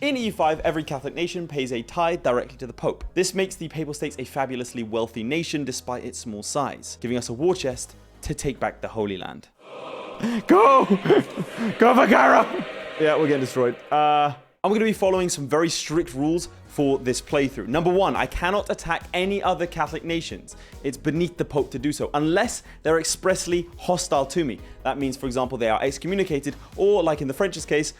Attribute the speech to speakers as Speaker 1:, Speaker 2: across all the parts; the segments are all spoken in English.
Speaker 1: In EU5, every Catholic nation pays a tithe directly to the Pope. This makes the Papal States a fabulously wealthy nation despite its small size, giving us a war chest to take back the Holy Land. Go! Go for Cairo! Yeah, we're getting destroyed. I'm going to be following some very strict rules for this playthrough. Number one, I cannot attack any other Catholic nations. It's beneath the Pope to do so, unless they're expressly hostile to me. That means, for example, they are excommunicated, or like in the French's case,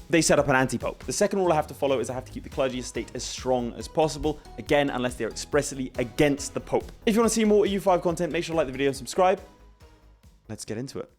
Speaker 1: they set up an anti-pope. The second rule I have to follow is I have to keep the clergy estate as strong as possible, again, unless they're expressly against the Pope. If you want to see more EU5 content, make sure to like the video and subscribe. Let's get into it.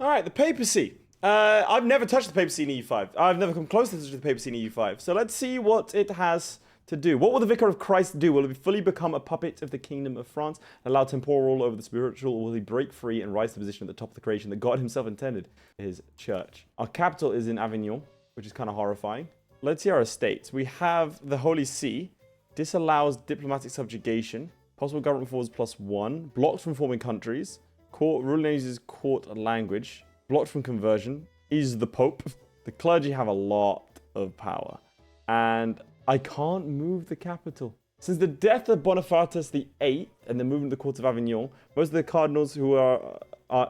Speaker 1: All right, the papacy. I've never touched the papacy in EU5. I've never come close to touching the papacy in EU5. So let's see what it has to do. What will the Vicar of Christ do? Will he fully become a puppet of the Kingdom of France, allow temporal rule over the spiritual, or will he break free and rise to the position at the top of the creation that God himself intended for his church? Our capital is in Avignon, which is kind of horrifying. Let's see our estates. We have the Holy See, disallows diplomatic subjugation, possible government reforms +1, blocked from forming countries, court ruling uses court language, blocked from conversion, is the Pope. The clergy have a lot of power, and I can't move the capital. Since the death of Boniface VIII and the movement of the courts of Avignon, most of the cardinals who are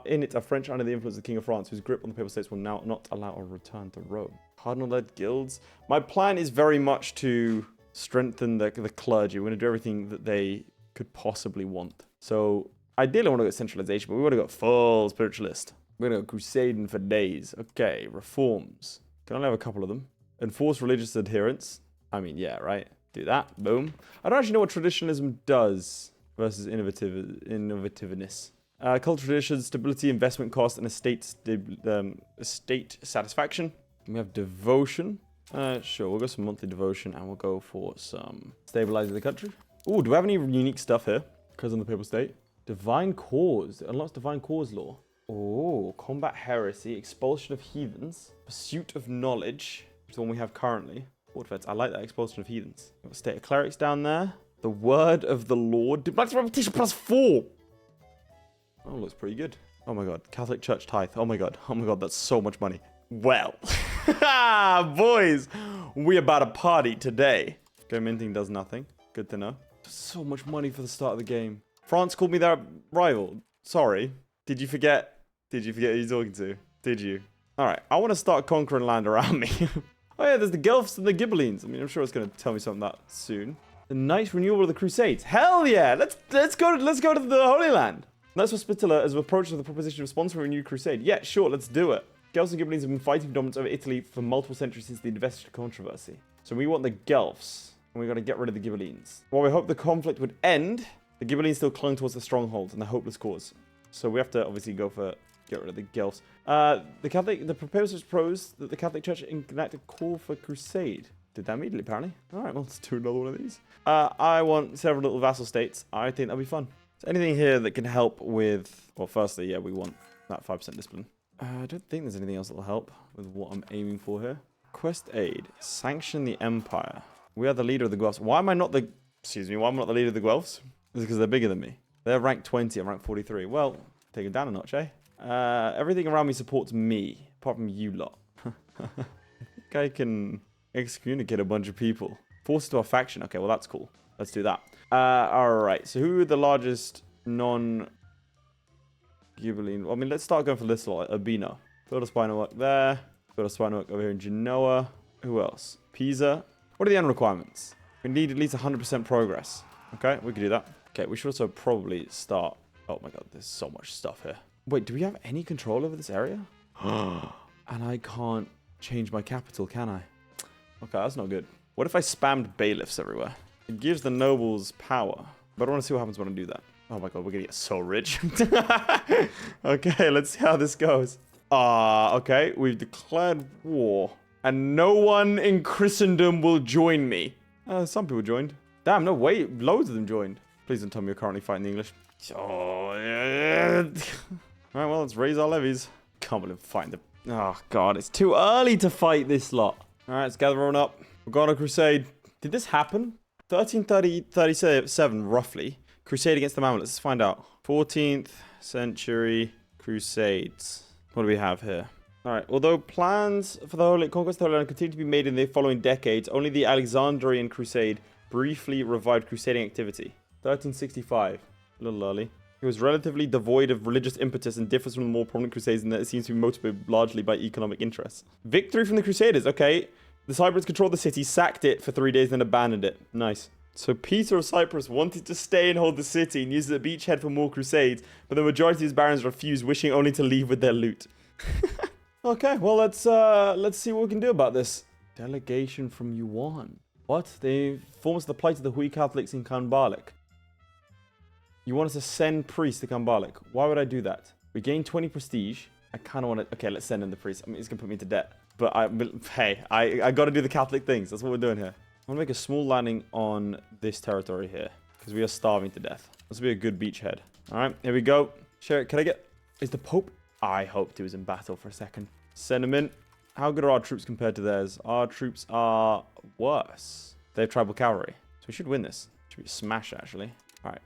Speaker 1: in it are French under the influence of the King of France, whose grip on the Papal States will now not allow a return to Rome. Cardinal-led guilds. My plan is very much to strengthen the clergy. We're going to do everything that they could possibly want. So ideally I want to go centralization, but we want to go full spiritualist. We're going to go crusading for days. Okay, reforms. Can only have a couple of them. Enforce religious adherence. I mean, yeah, right? Do that. Boom. I don't actually know what traditionalism does versus innovativeness. Cultural traditions, stability, investment cost, and estate satisfaction. We have devotion. Sure, we'll go some monthly devotion, and we'll go for some stabilizing the country. Ooh, do we have any unique stuff here? Because on the Papal State. Divine cause. It unlocks divine cause law. Oh, combat heresy, expulsion of heathens, pursuit of knowledge, which is the one we have currently. War defense. I like that, expulsion of heathens. Got state of clerics down there. The word of the Lord. Diplomatic repetition +4. Oh, looks pretty good. Oh my god, Catholic Church tithe. Oh my god, that's so much money. Well, boys, we about to party today. Go minting does nothing. Good to know. So much money for the start of the game. France called me their rival. Sorry. Did you forget? Did you forget who you're talking to? Did you? All right, I want to start conquering land around me. Oh yeah, there's the Guelphs and the Ghibellines. I mean, I'm sure it's going to tell me something that soon. The Knights Renewal of the Crusades. Hell yeah! Let's go to the Holy Land. Knights Hospitaller has approached the proposition of sponsoring a renewed crusade. Yeah, sure, let's do it. Guelphs and Ghibellines have been fighting for dominance over Italy for multiple centuries since the investiture controversy. So we want the Guelphs, and we got to get rid of the Ghibellines. While we hope the conflict would end, the Ghibellines still clung towards the stronghold and the hopeless cause. So we have to obviously go for get rid of the Guelphs. The proposers proposed that the Catholic Church enact a call for crusade. Did that immediately, apparently. All right, well, let's do another one of these. I want several little vassal states. I think that'll be fun. Is there anything here that can help with... Well, firstly, yeah, we want that 5% discipline. I don't think there's anything else that will help with what I'm aiming for here. Quest aid. Sanction the Empire. We are the leader of the Guelphs. Why am I not the... Excuse me, why am I not the leader of the Guelphs? Is it because they're bigger than me? They're rank 20, I'm rank 43. Well, take them down a notch, eh? Everything around me supports me, apart from you lot. I think I can excommunicate a bunch of people. Force to our faction. Okay, well, that's cool. Let's do that. Alright, so who are the largest non-Ghibelline? Well, I mean, let's start going for this lot. Urbino. Build a spinal work there. Build a spinal work over here in Genoa. Who else? Pisa. What are the end requirements? We need at least 100% progress. Okay, we can do that. Okay, we should also probably start... Oh my god, there's so much stuff here. Wait, do we have any control over this area? And I can't change my capital, can I? Okay, that's not good. What if I spammed bailiffs everywhere? It gives the nobles power. But I want to see what happens when I do that. Oh my god, we're going to get so rich. Okay, let's see how this goes. Okay, we've declared war. And no one in Christendom will join me. Some people joined. Damn, no way. Loads of them joined. Please don't tell me you're currently fighting the English. Oh, yeah. Alright, well, let's raise our levies. Can't believe I'm fighting the... Oh, God, it's too early to fight this lot. Alright, let's gather everyone up. We're going on a crusade. Did this happen? 1337, roughly. Crusade against the Mamelukes. Let's find out. 14th century crusades. What do we have here? All right. Although plans for the Holy Conquest of the Holy Land continue to be made in the following decades, only the Alexandrian Crusade briefly revived crusading activity. 1365. A little early. It was relatively devoid of religious impetus and differs from the more prominent crusades in that it seems to be motivated largely by economic interests. Victory from the Crusaders. Okay. The Cyprians controlled the city, sacked it for 3 days, then abandoned it. Nice. So Peter of Cyprus wanted to stay and hold the city and use it as a beachhead for more crusades, but the majority of his barons refused, wishing only to leave with their loot. Okay, well, let's see what we can do about this. Delegation from Yuan. What? They inform us of the plight of the Hui Catholics in Kanbalik. You want us to send priests to Kanbalik. Why would I do that? We gain 20 prestige. I kind of want to... Okay, let's send in the priest. I mean, it's going to put me into debt. But I got to do the Catholic things. That's what we're doing here. I want to make a small landing on this territory here. Because we are starving to death. This will be a good beachhead. All right, here we go. Sure, can I get... Is the Pope... I hoped he was in battle for a second. Send him in. How good are our troops compared to theirs? Our troops are worse. They have tribal cavalry. So we should win this. Should be a smash, actually. All right.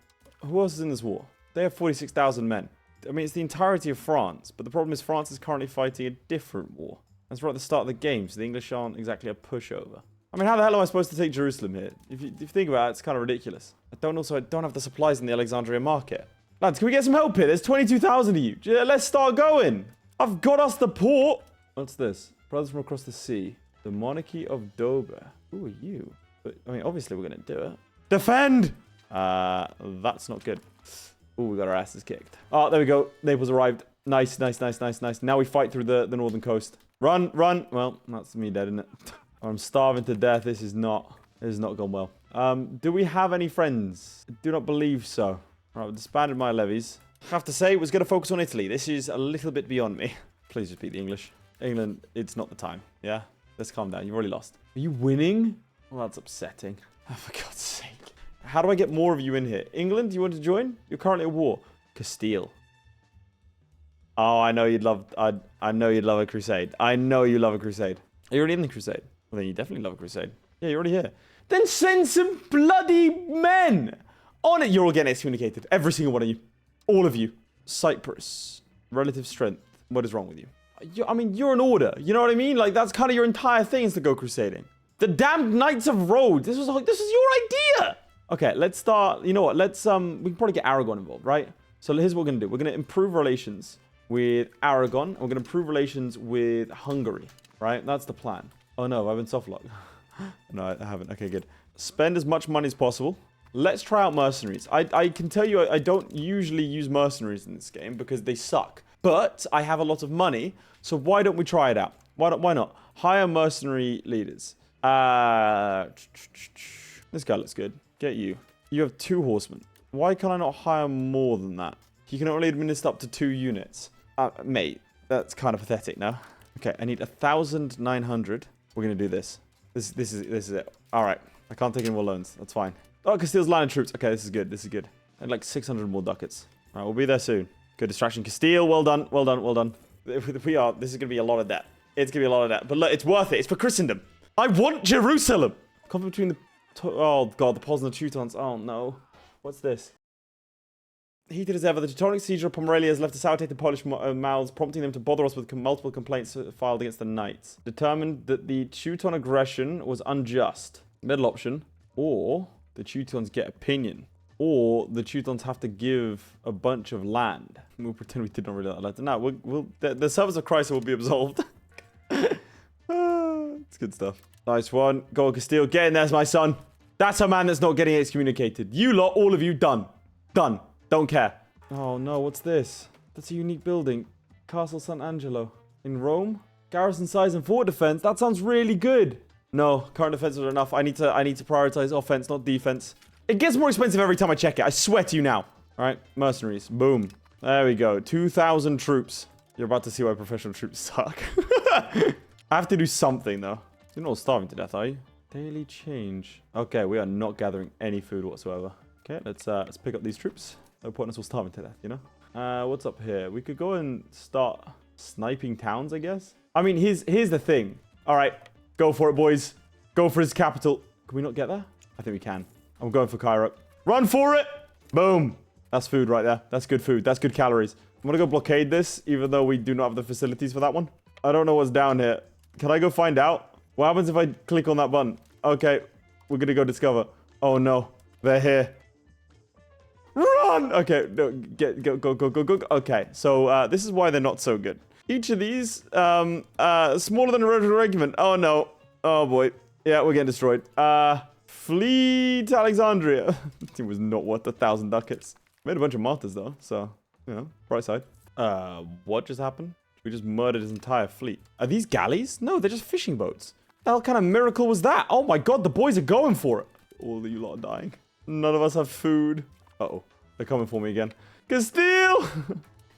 Speaker 1: Who else is in this war? They have 46,000 men. I mean, it's the entirety of France. But the problem is France is currently fighting a different war. That's right at the start of the game. So the English aren't exactly a pushover. I mean, how the hell am I supposed to take Jerusalem here? If you think about it, it's kind of ridiculous. I don't have the supplies in the Alexandria market. Lads, can we get some help here? There's 22,000 of you. Let's start going. I've got us the port. What's this? Brothers from across the sea. The monarchy of Dober. Who are you? But, I mean, obviously we're going to do it. Defend! That's not good. Oh, we got our asses kicked. Oh, there we go. Naples arrived. Nice, nice, nice, nice, nice. Now we fight through the northern coast. Run, run. Well, that's me dead, isn't it? I'm starving to death. This is not gone well. Do we have any friends? I do not believe so. All right, I've disbanded my levies. I have to say, was going to focus on Italy. This is a little bit beyond me. Please just beat the English. England, it's not the time. Yeah? Let's calm down. You've already lost. Are you winning? Well, that's upsetting. Oh, for God's sake. How do I get more of you in here? England, you want to join? You're currently at war. Castile. Oh, I know you'd love... I know you'd love a crusade. I know you love a crusade. Are you already in the crusade? Well, then you definitely love a crusade. Yeah, you're already here. Then send some bloody men! On it, you're all getting excommunicated. Every single one of you. All of you. Cyprus. Relative strength. What is wrong with you? I mean, you're an order. You know what I mean? Like, that's kind of your entire thing is to go crusading. The damned Knights of Rhodes. This is your idea. Okay, let's start. You know what? We can probably get Aragon involved, right? So here's what we're going to do. We're going to improve relations with Aragon. And we're going to improve relations with Hungary, right? That's the plan. Oh, no. I've been softlocked. No, I haven't. Okay, good. Spend as much money as possible. Let's try out mercenaries. I can tell you I don't usually use mercenaries in this game because they suck. But I have a lot of money, so why don't we try it out? Why not? Hire mercenary leaders. This guy looks good. Get you. You have 2 horsemen. Why can I not hire more than that? You can only administer up to 2 units. Mate, that's kind of pathetic now. Okay, I need 1,900. We're gonna do this. This is it. All right. I can't take any more loans. That's fine. Oh, Castile's line of troops. Okay, this is good. This is good. I had like 600 more ducats. All right, we'll be there soon. Good distraction. Castile, well done. Well done. Well done. This is going to be a lot of debt. It's going to be a lot of debt. But look, it's worth it. It's for Christendom. I want Jerusalem. Conflict between the... Oh, God, the Poles and the Teutons. Oh, no. What's this? Heated as ever, the Teutonic siege of Pomerania has left a sour-tasted Polish mouths, prompting them to bother us with multiple complaints filed against the Knights. Determined that the Teuton aggression was unjust. Middle option. Or the Teutons get opinion. Or the Teutons have to give a bunch of land. We'll pretend we did not really like that. No, the servants of Christ will be absolved. It's good stuff. Nice one. Go on, Castile. Get in there, my son. That's a man that's not getting excommunicated. You lot, all of you, done. Done. Don't care. Oh, no. What's this? That's a unique building. Castle Sant'Angelo. In Rome? Garrison size and fort defense. That sounds really good. No, current defenses are enough. I need to prioritize offense, not defense. It gets more expensive every time I check it. I swear to you now. All right, mercenaries. Boom. There we go. 2,000 troops. You're about to see why professional troops suck. I have to do something, though. You're not all starving to death, are you? Daily change. Okay, we are not gathering any food whatsoever. Okay, let's pick up these troops. No point in us all starving to death, you know? What's up here? We could go and start sniping towns, I guess. I mean, here's the thing. All right, go for it, boys. Go for his capital. Can we not get there? I think we can. I'm going for Cairo. Run for it! Boom. That's food right there. That's good food. That's good calories. I'm going to go blockade this, even though we do not have the facilities for that one. I don't know what's down here. Can I go find out? What happens if I click on that button? Okay, we're gonna go discover. Oh no, they're here. Run! Okay, no, go. Okay, so this is why they're not so good. Each of these, smaller than a regiment. Oh no. Oh boy. Yeah, we're getting destroyed. Flee to Alexandria. It was not worth 1,000 ducats. Made a bunch of martyrs though, so, you know, bright side. What just happened? We just murdered his entire fleet. Are these galleys? No, they're just fishing boats. The hell kind of miracle was that? Oh my god, the boys are going for it. All of you lot are dying. None of us have food. Uh-oh. They're coming for me again. Castile!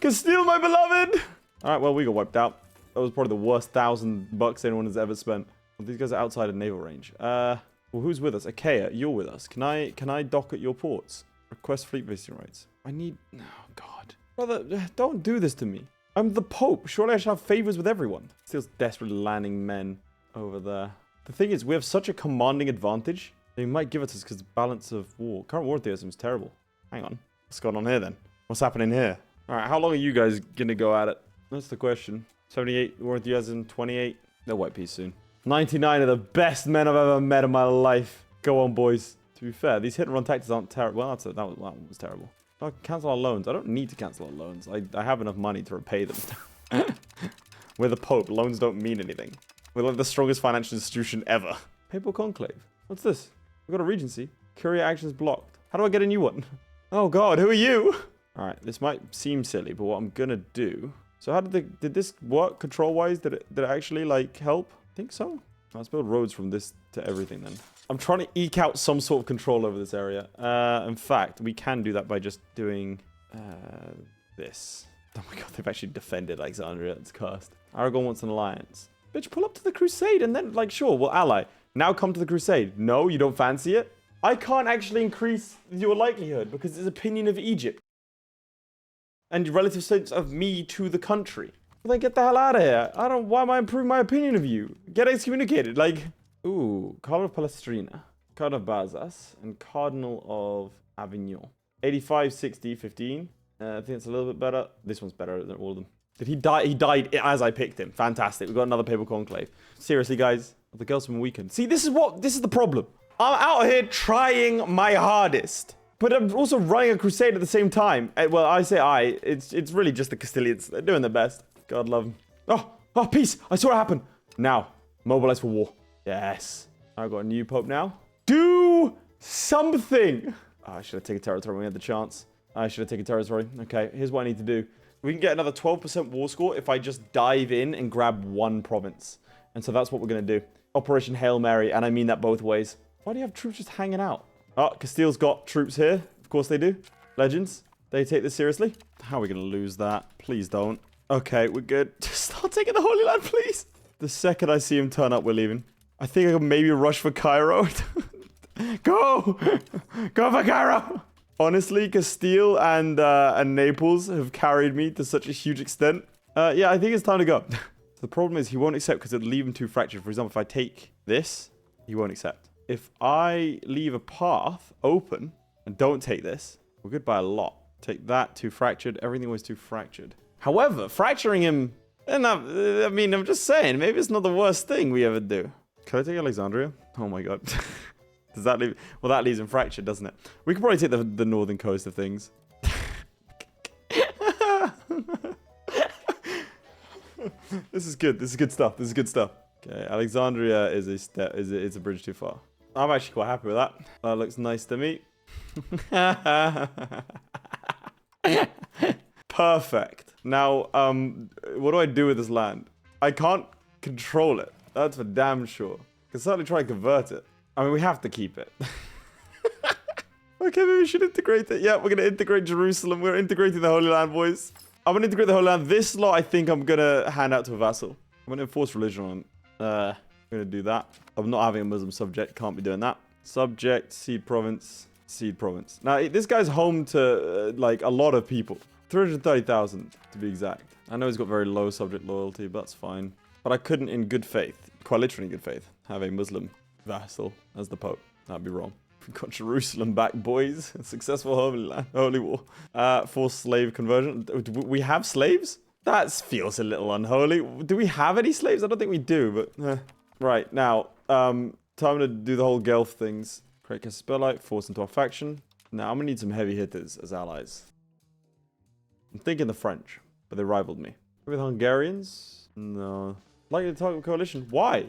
Speaker 1: Castile, my beloved! Alright, well, we got wiped out. That was probably the worst $1,000 anyone has ever spent. Well, these guys are outside of naval range. Well, who's with us? Achaia, you're with us. Can I dock at your ports? Request fleet visiting rights. I need... Oh, God. Brother, don't do this to me. I'm the Pope. Surely I should have favors with everyone. Still desperately landing men over there. The thing is, we have such a commanding advantage. They might give it to us because the balance of war. Current war theism is terrible. Hang on. What's going on here then? What's happening here? Alright, how long are you guys gonna go at it? That's the question. 78, war enthusiasm, 28. They'll white peace soon. 99 are the best men I've ever met in my life. Go on, boys. To be fair, these hit and run tactics aren't terrible. Well, that one was terrible. Oh, cancel our loans. I don't need to cancel our loans. I have enough money to repay them. We're the Pope. Loans don't mean anything. We're like the strongest financial institution ever. Papal conclave. What's this? We've got a regency. Courier actions blocked. How do I get a new one? Oh god, who are you? Alright, this might seem silly, but what I'm gonna do... So how did this work control-wise? Did it actually, like, help? I think so. Let's build roads from this to everything then. I'm trying to eke out some sort of control over this area. In fact, we can do that by just doing this. Oh my god, they've actually defended Alexandria. It's cursed. Aragon wants an alliance. Bitch, pull up to the Crusade and then, like, sure, we'll ally. Now come to the Crusade. No, you don't fancy it? I can't actually increase your likelihood because it's opinion of Egypt. And relative sense of me to the country. Well, then get the hell out of here. Why am I improving my opinion of you? Get excommunicated, like... Ooh, Cardinal of Palestrina, Cardinal of Bazas, and Cardinal of Avignon. 85, 60, 15. I think it's a little bit better. This one's better than all of them. Did he die? He died as I picked him. Fantastic. We've got another papal conclave. Seriously, guys. The girls from weakened. See, this is the problem. I'm out here trying my hardest. But I'm also running a crusade at the same time. Well, I say it's really just the Castilians. They're doing their best. God love them. Oh, peace. I saw it happen. Now, mobilize for war. Yes. I've got a new pope now. Do something. Oh, I should have taken territory when we had the chance. I should have taken territory. Okay, here's what I need to do. We can get another 12% war score if I just dive in and grab one province. And so that's what we're going to do. Operation Hail Mary, and I mean that both ways. Why do you have troops just hanging out? Oh, Castile's got troops here. Of course they do. Legends. They take this seriously. How are we going to lose that? Please don't. Okay, we're good. Just start taking the Holy Land, please. The second I see him turn up, we're leaving. I think I can maybe rush for Cairo. Go! Go for Cairo! Honestly, Castile and Naples have carried me to such a huge extent. Yeah, I think it's time to go. The problem is he won't accept because it'll leave him too fractured. For example, if I take this, he won't accept. If I leave a path open and don't take this, we're good by a lot. Take that, too fractured. Everything was too fractured. However, fracturing him, I mean, I'm just saying, maybe it's not the worst thing we ever do. Can I take Alexandria? Oh my god. Does that leave... Well, that leaves him fractured, doesn't it? We could probably take the northern coast of things. This is good. This is good stuff. This is good stuff. Okay, Alexandria is a bridge too far. I'm actually quite happy with that. That looks nice to me. Perfect. Now, what do I do with this land? I can't control it. That's for damn sure. I can certainly try and convert it. I mean, we have to keep it. Okay, maybe we should integrate it. Yeah, we're going to integrate Jerusalem. We're integrating the Holy Land, boys. I'm going to integrate the Holy Land. This lot, I think I'm going to hand out to a vassal. I'm going to enforce religion on him. I'm going to do that. I'm not having a Muslim subject. Can't be doing that. Subject, seed province, seed province. Now, this guy's home to, like, a lot of people. 330,000, to be exact. I know he's got very low subject loyalty, but that's fine. But I couldn't, in good faith, quite literally in good faith, have a Muslim vassal as the Pope. That'd be wrong. We've got Jerusalem back, boys. Successful holy war. Forced slave conversion. Do we have slaves? That feels a little unholy. Do we have any slaves? I don't think we do, but... Right, now, time to do the whole Guelph things. Create a spellite, force into our faction. Now, I'm gonna need some heavy hitters as allies. I'm thinking the French, but they rivaled me. With Hungarians? No. Likely to target coalition. Why?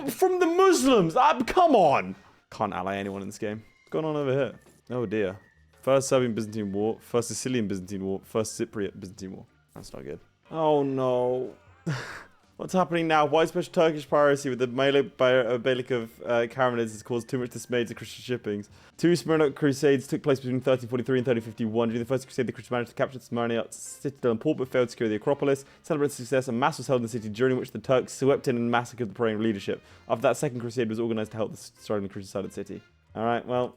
Speaker 1: From the Muslims! Come on! Can't ally anyone in this game. What's going on over here? Oh dear. First Serbian-Byzantine War, First Sicilian-Byzantine War, First Cypriot-Byzantine War. That's not good. Oh no. What's happening now? Widespread Turkish piracy with the Beylik of Carmanids has caused too much dismay to Christian shippings. 2 Smyrna Crusades took place between 1343 and 1351. During the First Crusade, the Christians managed to capture Smyrna citadel and port, but failed to secure the Acropolis. Celebrated success, a mass was held in the city, during which the Turks swept in and massacred the praying leadership. After that, Second Crusade was organized to help the struggling Christian side of the city. Alright, well...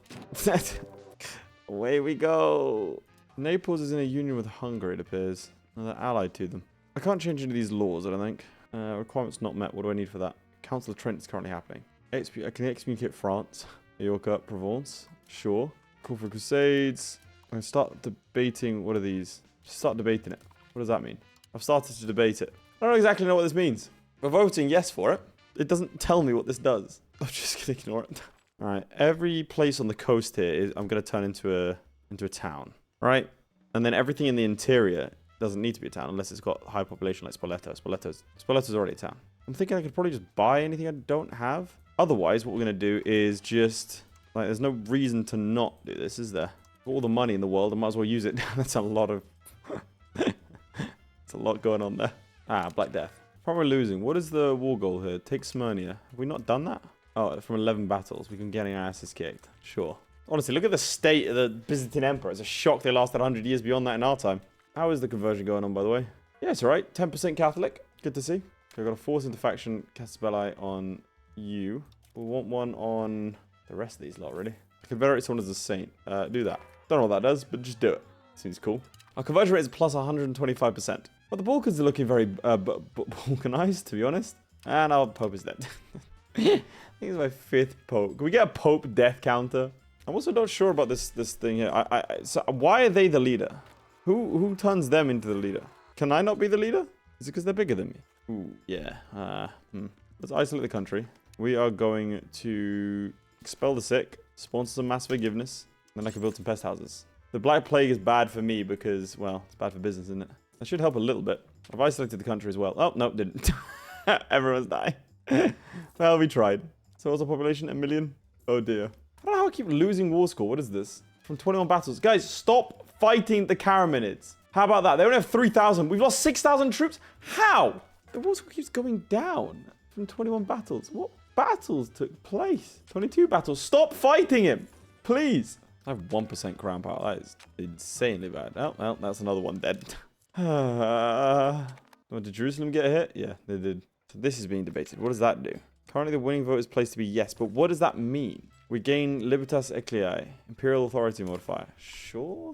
Speaker 1: away we go! Naples is in a union with Hungary, it appears. They're allied to them. I can't change any of these laws, I don't think. Requirements not met. What do I need for that? Council of Trent is currently happening. I can excommunicate France. Aeryka, Provence. Sure. Call for Crusades. I'm going to start debating. What are these? Just start debating it. What does that mean? I've started to debate it. I don't exactly know what this means. We're voting yes for it. It doesn't tell me what this does. I'm just going to ignore it. Alright. Every place on the coast here I'm going to turn into a town. Right? And then everything in the interior doesn't need to be a town unless it's got high population like Spoleto. Spoleto's already a town. I'm thinking I could probably just buy anything I don't have. Otherwise, what we're going to do is just... like, there's no reason to not do this, is there? For all the money in the world, I might as well use it. That's a lot of... That's a lot going on there. Ah, Black Death. Probably losing. What is the war goal here? Take Smyrna. Have we not done that? Oh, from 11 battles. We can get our asses kicked. Sure. Honestly, look at the state of the Byzantine Empire. It's a shock they lasted 100 years beyond that in our time. How is the conversion going on, by the way? Yeah, it's alright. 10% Catholic. Good to see. Okay, I've got a force into faction Castelli on you. We want one on the rest of these lot, really. I can venerate someone as a saint. Do that. Don't know what that does, but just do it. Seems cool. Our conversion rate is plus 125%. But the Balkans are looking very Balkanized, to be honest. And our Pope is dead. I think it's my 5th Pope. Can we get a Pope death counter? I'm also not sure about this thing here. So why are they the leader? Who turns them into the leader? Can I not be the leader? Is it because they're bigger than me? Ooh, yeah. Let's isolate the country. We are going to expel the sick, sponsor some mass forgiveness, and then I can build some pest houses. The Black Plague is bad for me because, well, it's bad for business, isn't it? That should help a little bit. I've isolated the country as well. Oh, no, didn't. Everyone's dying. Well, we tried. So what's our population? 1 million? Oh, dear. I don't know how I keep losing war score. What is this? From 21 battles. Guys, stop fighting the Carmanids. How about that? They only have 3,000. We've lost 6,000 troops. How? The war score keeps going down from 21 battles. What battles took place? 22 battles. Stop fighting him. Please. I have 1% crown power. That is insanely bad. Oh, well, that's another one dead. Did Jerusalem get a hit? Yeah, they did. So this is being debated. What does that do? Currently, the winning vote is placed to be yes, but what does that mean? We gain Libertas Ecclesiae, Imperial Authority modifier. Sure?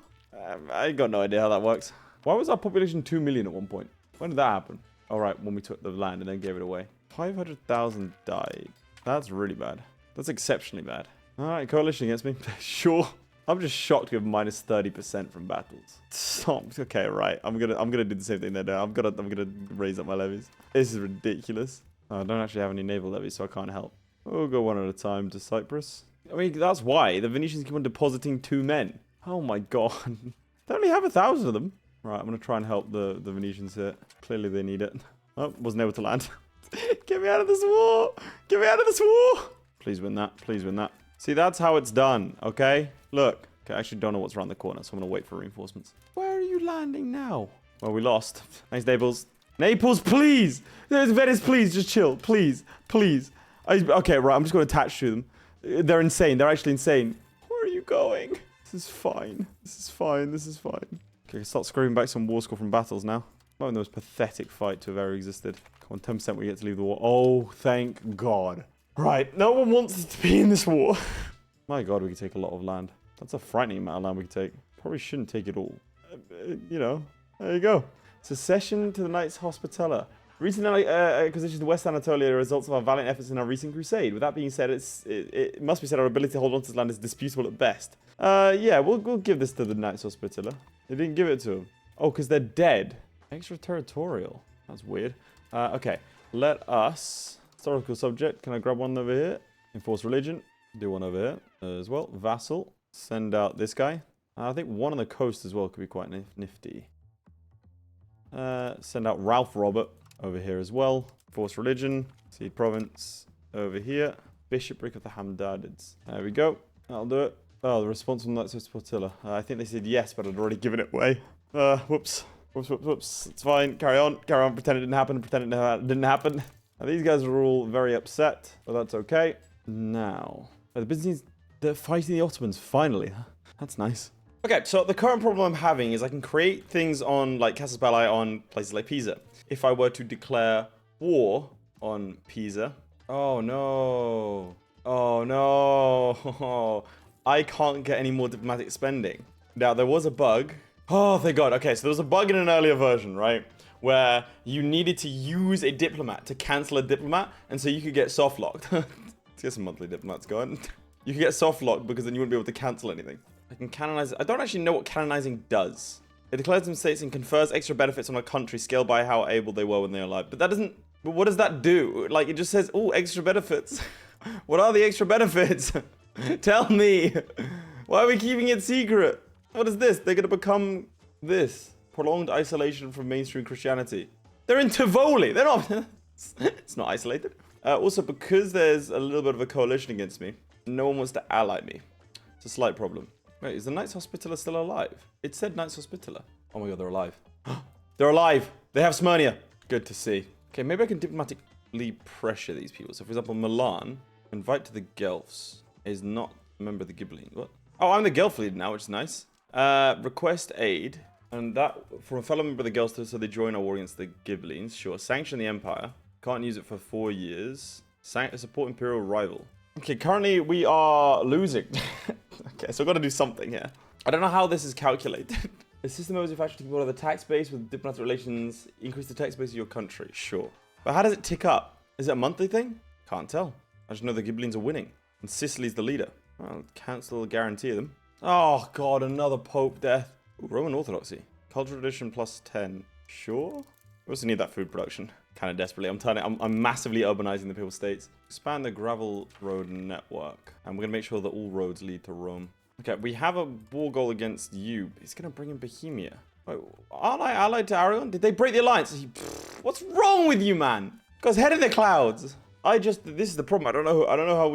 Speaker 1: I got no idea how that works. Why was our population 2 million at one point? When did that happen? All right, when we took the land and then gave it away. 500,000 died. That's really bad. That's exceptionally bad. All right, coalition against me. Sure. I'm just shocked we have minus 30% from battles. Stop. Okay, right. I'm gonna do the same thing there now. I'm gonna raise up my levies. This is ridiculous. Oh, I don't actually have any naval levies, so I can't help. We'll go one at a time to Cyprus. I mean, that's why the Venetians keep on depositing 2 men. Oh my god. They only have 1,000 of them. Right, I'm gonna try and help the Venetians here. Clearly they need it. Oh, wasn't able to land. Get me out of this war! Get me out of this war! Please win that. Please win that. See, that's how it's done, okay? Look. Okay, I actually don't know what's around the corner, so I'm gonna wait for reinforcements. Where are you landing now? Well, we lost. Thanks, Naples. Naples, please! Venice, please, just chill. Please. Please. Okay, right, I'm just gonna attach to them. They're insane. They're actually insane. Where are you going? This is fine. This is fine. This is fine. Okay, start scraping back some war score from battles now. One of the most pathetic fight to have ever existed. Come on, 10% we get to leave the war. Oh, thank God. Right, no one wants to be in this war. My God, we could take a lot of land. That's a frightening amount of land we could take. Probably shouldn't take it all. You know, there you go. Secession to the Knights Hospitaller. Recent acquisitions in West Anatolia are the results of our valiant efforts in our recent crusade. With that being said, it must be said our ability to hold on to this land is disputable at best. Yeah, we'll give this to the Knights Hospitaller. They didn't give it to them. Oh, because they're dead. Extraterritorial. That's weird. Okay, let us... Historical subject. Can I grab one over here? Enforce religion. Do one over here as well. Vassal. Send out this guy. I think one on the coast as well could be quite nifty. Send out Ralph Robert over here as well. Enforce religion. Seed province over here. Bishopric of the Hamdadids. There we go. That'll do it. Oh, the response from Knights of Sportilla. I think they said yes, but I'd already given it away. Whoops. Whoops. It's fine. Carry on. Carry on. Pretend it didn't happen. Pretend it didn't happen. Now, these guys are all very upset, but that's okay. Now, the Byzantines, they're fighting the Ottomans, finally. That's nice. Okay, so the current problem I'm having is I can create things on, like, Casus Belli on places like Pisa. If I were to declare war on Pisa... Oh, no. Oh, no. I can't get any more diplomatic spending. Now, there was a bug. Oh, thank God. Okay, so there was a bug in an earlier version, right? Where you needed to use a diplomat to cancel a diplomat, and so you could get soft-locked. Let's get some monthly diplomats going. You could get soft-locked because then you wouldn't be able to cancel anything. I can canonize... I don't actually know what canonizing does. It declares them states and confers extra benefits on a country scaled by how able they were when they were alive. But that doesn't... But what does that do? Like, it just says, oh, extra benefits. What are the extra benefits? Tell me. Why are we keeping it secret? What is this? They're going to become this. Prolonged isolation from mainstream Christianity. They're in Tivoli. They're not... It's not isolated. Also, because there's a little bit of a coalition against me, no one wants to ally me. It's a slight problem. Wait, is the Knights Hospitaller still alive? It said Knights Hospitaller. Oh my God, they're alive. They're alive. They have Smyrnia. Good to see. Okay, maybe I can diplomatically pressure these people. So, for example, Milan, invite to the Guelphs, is not a member of the Ghibellines. What? Oh, I'm the Guelph leader now, which is nice. Request aid. And that, from a fellow member of the Guelphs, so they join our war against the Ghibellines. Sure. Sanction the Empire. Can't use it for 4 years. Support Imperial rival. Okay, currently we are losing. Okay, so I've got to do something here. I don't know how this is calculated. The system always factor to border the tax base with diplomatic relations. Increase the tax base of your country. Sure. But how does it tick up? Is it a monthly thing? Can't tell. I just know the Ghibellines are winning. And Sicily's the leader. I'll cancel the guarantee of them. Oh, God, another Pope death. Ooh, Roman Orthodoxy. Cultural tradition plus 10. Sure. We also need that food production. Kind of desperately. I'm massively urbanizing the Papal States. Expand the gravel road network. And we're going to make sure that all roads lead to Rome. Okay, we have a war goal against you. He's going to bring in Bohemia. Wait, aren't I allied to Aragon? Did they break the alliance? What's wrong with you, man? Guy's head in the clouds. This is the problem. I don't know how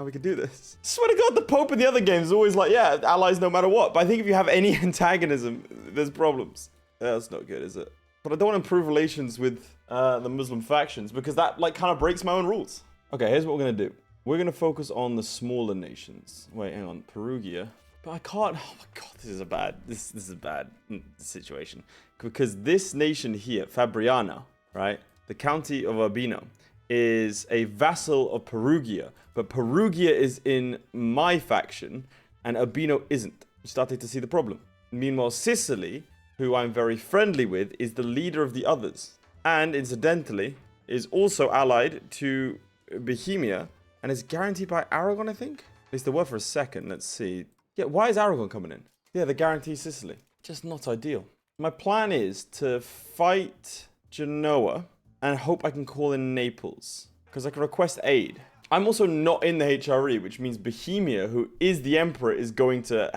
Speaker 1: we could do this. Swear to God, the Pope in the other games is always like, yeah, allies no matter what. But I think if you have any antagonism, there's problems. That's not good, is it? But I don't want to improve relations with the Muslim factions because that like kind of breaks my own rules. Okay, here's what we're gonna do. We're gonna focus on the smaller nations. Wait, hang on, Perugia. But I can't. Oh my God, this is a bad. This is a bad situation because this nation here, Fabriana, right? The county of Urbino is a vassal of Perugia, but Perugia is in my faction and Urbino isn't. I'm starting to see the problem. Meanwhile, Sicily, who I'm very friendly with, is the leader of the others. And incidentally, is also allied to Bohemia and is guaranteed by Aragon, I think? At least they were for a second. Let's see. Yeah, why is Aragon coming in? Yeah, they guarantee Sicily. Just not ideal. My plan is to fight Genoa and hope I can call in Naples because I can request aid. I'm also not in the HRE, which means Bohemia, who is the emperor, is going to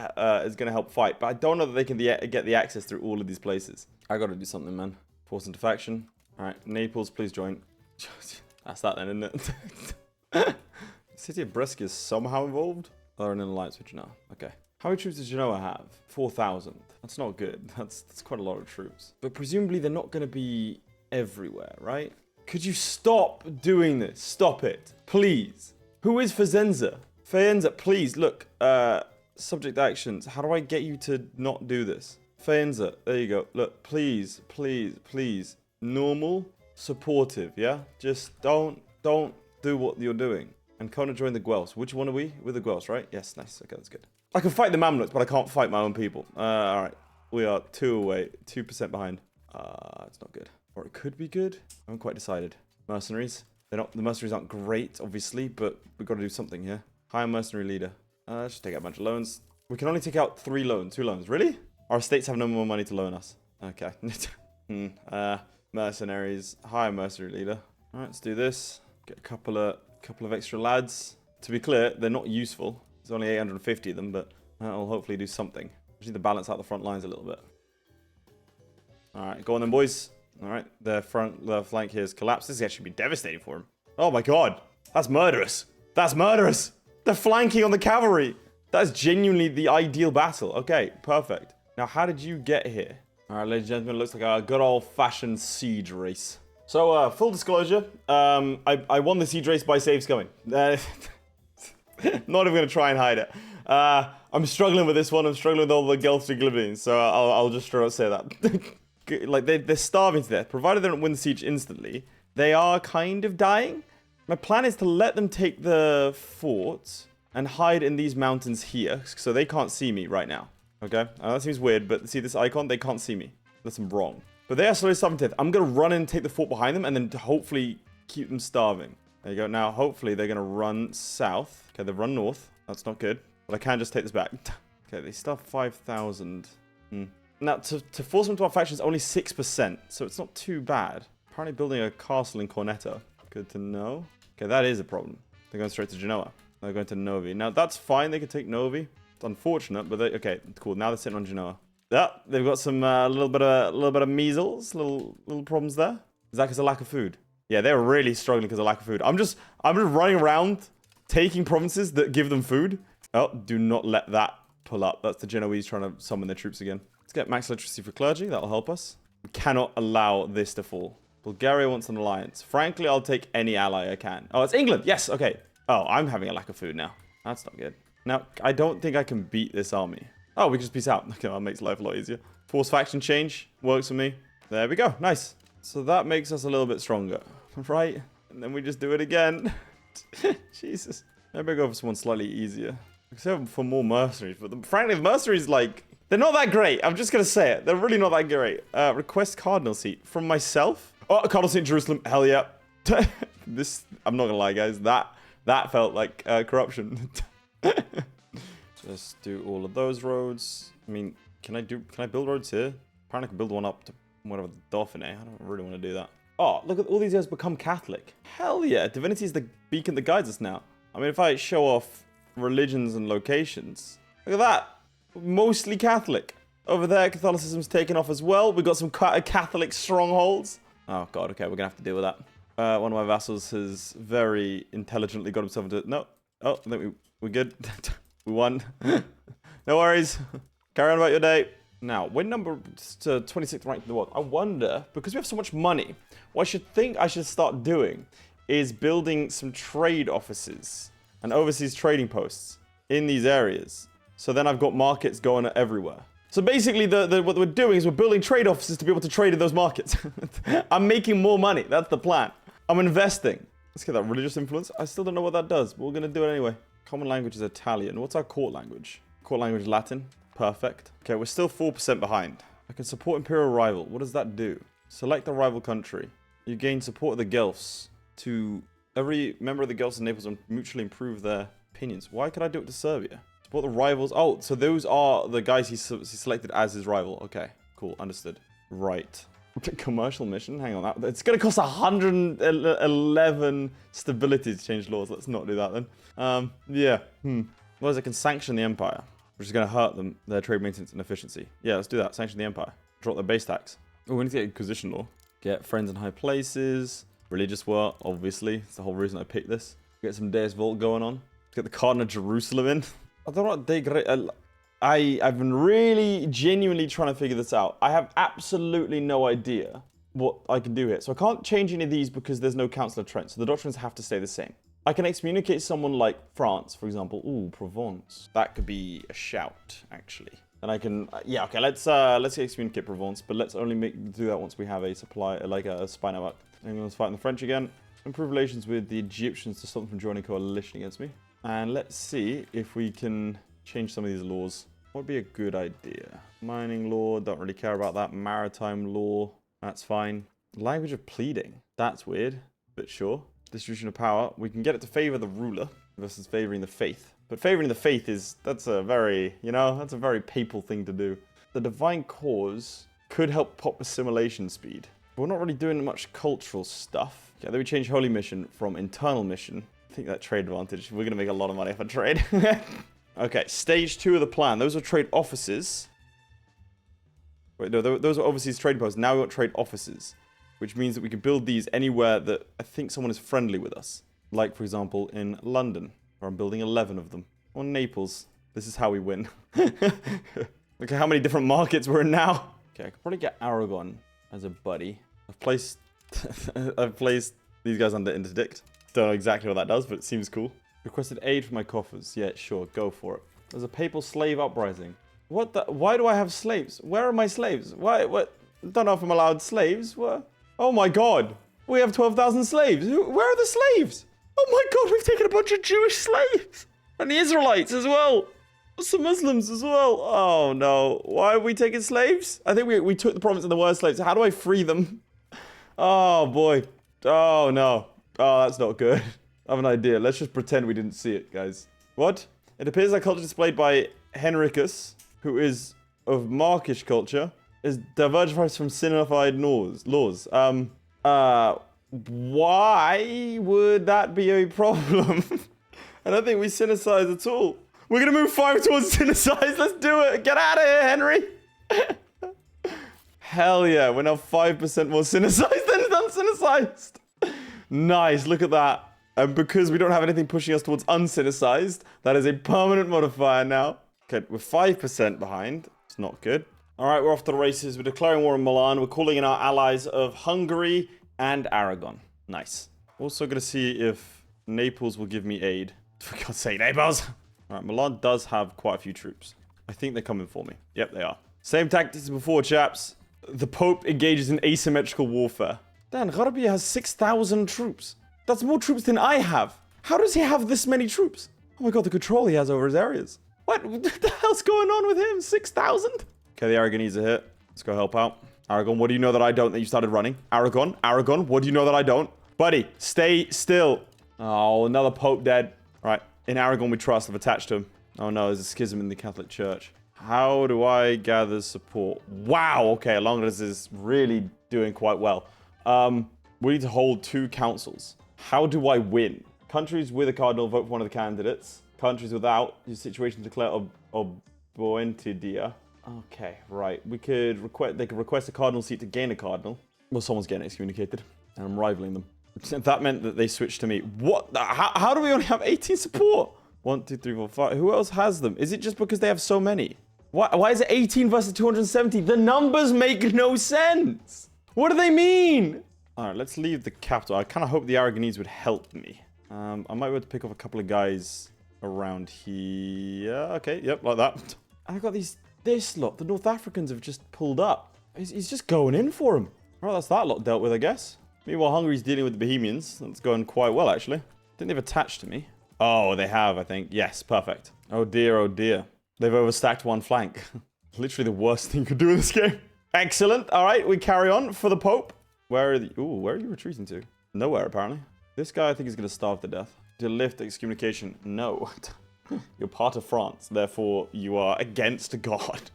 Speaker 1: help fight. But I don't know that they can get the access through all of these places. I got to do something, man. Force into faction. All right, Naples, please join. That's that then, isn't it? City of Brescia is somehow involved. They're in an alliance with Genoa. Okay. How many troops does Genoa have? 4,000. That's not good. That's quite a lot of troops. But presumably they're not going to be everywhere, right? Could you stop doing this? Stop it. Please. Who is Faenza? Faenza, please, look. Subject actions. How do I get you to not do this? Faenza, there you go. Look, please, please, please. Normal, supportive, yeah? Just don't do what you're doing. And Kona joined the Guelphs. Which one are we? We're the Guelphs, right? Yes, nice. Okay, that's good. I can fight the Mamluks, but I can't fight my own people. All right. We are 2 away. 2% behind. It's not good. Or it could be good. I haven't quite decided. Mercenaries. The mercenaries aren't great, obviously, but we've got to do something here. Hire mercenary leader. Let's just take out a bunch of loans. We can only take out 2 loans. Really? Our estates have no more money to loan us. Okay. Mercenaries. Hire mercenary leader. All right, let's do this. Get a couple of extra lads. To be clear, they're not useful. There's only 850 of them, but that'll hopefully do something. Just need to balance out the front lines a little bit. All right, go on then, boys. All right, their flank here has collapsed. This is actually be devastating for them. Oh my god, that's murderous. That's murderous. They're flanking on the cavalry. That's genuinely the ideal battle. Okay, perfect. Now, how did you get here? All right, ladies and gentlemen, looks like a good old-fashioned siege race. So, full disclosure, I won the siege race by saves going. Not even going to try and hide it. I'm struggling with this one. I'm struggling with all the Gulf Glibbings, so I'll just straight up say that. Like, they're starving to death. Provided they don't win the siege instantly, they are kind of dying. My plan is to let them take the fort and hide in these mountains here, so they can't see me right now. Okay? That seems weird, but see this icon? They can't see me. Unless I'm wrong. But they are slowly starving to death. I'm going to run in and take the fort behind them, and then hopefully keep them starving. There you go. Now, hopefully, they're going to run south. Okay, they've run north. That's not good. But I can just take this back. Okay, they starve 5,000. Now, to force them to our faction is only 6%, so it's not too bad. Apparently building a castle in Cornetto. Good to know. Okay, that is a problem. They're going straight to Genoa. They're going to Novi. Now, that's fine. They can take Novi. It's unfortunate, but okay, cool. Now they're sitting on Genoa. Yeah, they've got some little bit of measles, little problems there. Is that because of lack of food? Yeah, they're really struggling because of lack of food. I'm just running around taking provinces that give them food. Oh, do not let that pull up. That's the Genoese trying to summon their troops again. Let's get max literacy for clergy. That'll help us. We cannot allow this to fall. Bulgaria wants an alliance. Frankly, I'll take any ally I can. Oh, it's England. Yes, okay. Oh, I'm having a lack of food now. That's not good. Now, I don't think I can beat this army. Oh, we can just peace out. Okay, that makes life a lot easier. Force faction change. Works for me. There we go. Nice. So that makes us a little bit stronger. Right? And then we just do it again. Jesus. Maybe I go for someone slightly easier. Except for more mercenaries. But frankly, the mercenaries, like, they're not that great. I'm just going to say it. They're really not that great. Request cardinal seat. From myself? Oh, cardinal seat in Jerusalem. Hell yeah. This, I'm not going to lie, guys. That felt like corruption. Just do all of those roads. I mean, can I build roads here? Apparently I can build one up to whatever the Dauphiné. I don't really want to do that. Oh, look at all these guys become Catholic. Hell yeah. Divinity is the beacon that guides us now. I mean, if I show off religions and locations, look at that. Mostly Catholic. Over there, Catholicism's taken off as well. We've got some Catholic strongholds. Oh, God. Okay, we're going to have to deal with that. One of my vassals has very intelligently got himself into... No. Oh, I think we're good. We won. No worries. Carry on about your day. Now, we're number 26th ranked in the world. I wonder, because we have so much money, what I should start doing is building some trade offices and overseas trading posts in these areas. So then I've got markets going everywhere. So basically, what we're doing is we're building trade offices to be able to trade in those markets. I'm making more money. That's the plan. I'm investing. Let's get that religious influence. I still don't know what that does, but we're going to do it anyway. Common language is Italian. What's our court language? Court language Latin. Perfect. Okay, we're still 4% behind. I can support imperial rival. What does that do? Select a rival country. You gain support of the Guelphs. To every member of the Guelphs and Naples and mutually improve their opinions. Why could I do it to Serbia? Support the rivals. Oh, so those are the guys he selected as his rival. Okay, cool. Understood. Right. Commercial mission. Hang on. It's going to cost 111 stability to change laws. Let's not do that then. Yeah. Otherwise, I can sanction the empire, which is going to hurt them, their trade maintenance and efficiency. Yeah, let's do that. Sanction the empire. Drop their base tax. Oh, we need to get Inquisition law. Get friends in high places. Religious war, obviously. It's the whole reason I picked this. Get some Deus Vult going on. Get the Cardinal of Jerusalem in. I don't know what I've been really genuinely trying to figure this out. I have absolutely no idea what I can do here. So I can't change any of these because there's no Council of Trent. So the doctrines have to stay the same. I can excommunicate someone like France, for example. Ooh, Provence. That could be a shout, actually. And I can, yeah, okay, let's excommunicate Provence, but let's only do that once we have a supply, like a spy network. England's fighting the French again. Improve relations with the Egyptians to stop them from joining a coalition against me. And let's see if we can change some of these laws. What would be a good idea? Mining law, don't really care about that. Maritime law, that's fine. Language of pleading, that's weird, but sure. Distribution of power, we can get it to favor the ruler versus favoring the faith. But favoring the faith that's a very, that's a very papal thing to do. The divine cause, Could help pop assimilation speed. But we're not really doing much cultural stuff. Okay, then we change holy mission from internal mission. I think that trade advantage. We're going to make a lot of money if I trade. Okay, stage 2 of the plan. Those are trade offices. Wait, no, those are overseas trade posts. Now we want trade offices, which means that we can build these anywhere that I think someone is friendly with us. Like, for example, in London, where I'm building 11 of them. Or Naples. This is how we win. Look at how many different markets we're in now. Okay, I could probably get Aragon as a buddy. I've placed these guys under interdict. Don't know exactly what that does, but it seems cool. Requested aid for my coffers. Yeah, sure, go for it. There's a papal slave uprising. What the? Why do I have slaves? Where are my slaves? Why? What? Don't know if I'm allowed slaves. What? Oh my god. We have 12,000 slaves. Where are the slaves? Oh my god, we've taken a bunch of Jewish slaves. And the Israelites as well. Some Muslims as well. Oh no. Why are we taking slaves? I think we took the province and the were slaves. How do I free them? Oh boy. Oh no. Oh, that's not good. I have an idea. Let's just pretend we didn't see it, guys. What? It appears that culture displayed by Henricus, who is of Markish culture, is diverged from Sinified laws. Why would that be a problem? I don't think we Sinicize at all. We're going to move 5 towards Sinicize. Let's do it. Get out of here, Henry. Hell yeah. We're now 5% more Sinicized than unsinicized. Nice. Look at that. And because we don't have anything pushing us towards unsinicized, that is a permanent modifier now. Okay, we're 5% behind. It's not good. All right, we're off to the races. We're declaring war in Milan. We're calling in our allies of Hungary and Aragon. Nice. Also going to see if Naples will give me aid. For God's sake, Naples! All right, Milan does have quite a few troops. I think they're coming for me. Yep, they are. Same tactics as before, chaps. The Pope engages in asymmetrical warfare. Dan, Gharbi has 6,000 troops. That's more troops than I have. How does he have this many troops? Oh my god, the control he has over his areas. What the hell's going on with him? 6,000? Okay, the Aragonese are hit. Let's go help out. Aragon, what do you know that I don't that you started running? Aragon, what do you know that I don't? Buddy, stay still. Oh, another Pope dead. All right, in Aragon we trust. I've attached to him. Oh no, there's a schism in the Catholic Church. How do I gather support? Wow, okay, Longus is really doing quite well. We need to hold 2 councils. How do I win? Countries with a cardinal vote for one of the candidates. Countries without, your situation declare Oboentidia. Okay, right. We could request. They could request a cardinal seat to gain a cardinal. Well, someone's getting excommunicated, and I'm rivaling them. That meant that they switched to me. What? How do we only have 18 support? 1, 2, 3, 4, 5. Who else has them? Is it just because they have so many? Why is it 18 versus 270? The numbers make no sense. What do they mean? All right, let's leave the capital. I kind of hope the Aragonese would help me. I might be able to pick up a couple of guys around here. Okay, yep, like that. I got this lot. The North Africans have just pulled up. He's just going in for him. All right, that's that lot dealt with, I guess. Meanwhile, Hungary's dealing with the Bohemians. That's going quite well, actually. I think they've attached to me. Oh, they have, I think. Yes, perfect. Oh dear, oh dear. They've overstacked one flank. Literally the worst thing you could do in this game. Excellent. All right, we carry on for the Pope. Where are you retreating to? Nowhere, apparently. This guy, I think, is going to starve to death. To lift excommunication. No. You're part of France. Therefore, you are against God.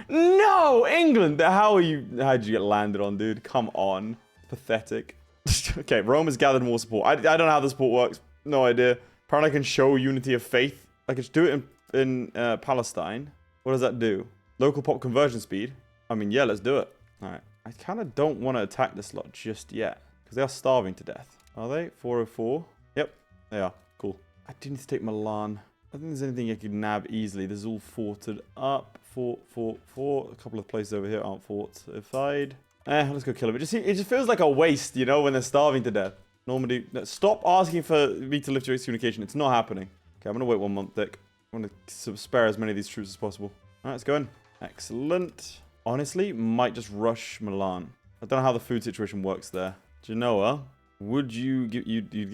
Speaker 1: No! England! How'd you get landed on, dude? Come on. Pathetic. Okay, Rome has gathered more support. I don't know how the support works. No idea. Apparently, I can show unity of faith. I can do it in Palestine. What does that do? Local pop conversion speed. I mean, yeah, let's do it. All right. I kind of don't want to attack this lot just yet. Because they are starving to death. Are they? 404? Yep, they are. Cool. I do need to take Milan. I don't think there's anything I could nab easily. This is all forted up. Fort. A couple of places over here aren't fortified. Let's go kill them. It just feels like a waste, you know, when they're starving to death. Normandy, stop asking for me to lift your excommunication. It's not happening. Okay, I'm going to wait 1 month, Dick. I want to spare as many of these troops as possible. All right, let's go in. Excellent. Honestly, might just rush Milan. I don't know how the food situation works there. Genoa, would you give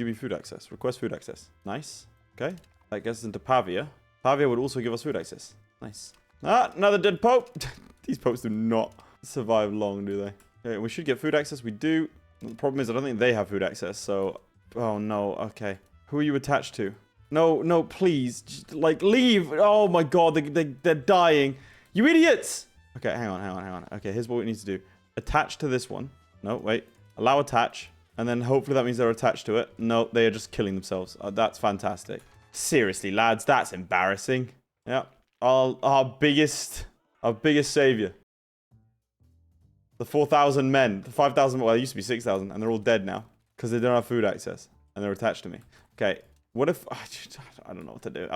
Speaker 1: me food access? Request food access. Nice. Okay. That gets us into Pavia. Pavia would also give us food access. Nice. Ah, another dead pope. These popes do not survive long, do they? Okay, we should get food access. We do. The problem is I don't think they have food access, so... Oh, no. Okay. Who are you attached to? No, please. Just, like, leave. Oh, my God. They're dying. You idiots. Okay, hang on. Okay, here's what we need to do. Attach to this one. No, wait. Allow attach. And then hopefully that means they're attached to it. No, they are just killing themselves. That's fantastic. Seriously, lads, that's embarrassing. Yeah. Our biggest savior. The 4,000 men. The 5,000, well, it used to be 6,000, and they're all dead now. Because they don't have food access. And they're attached to me. Okay, what if... I don't know what to do.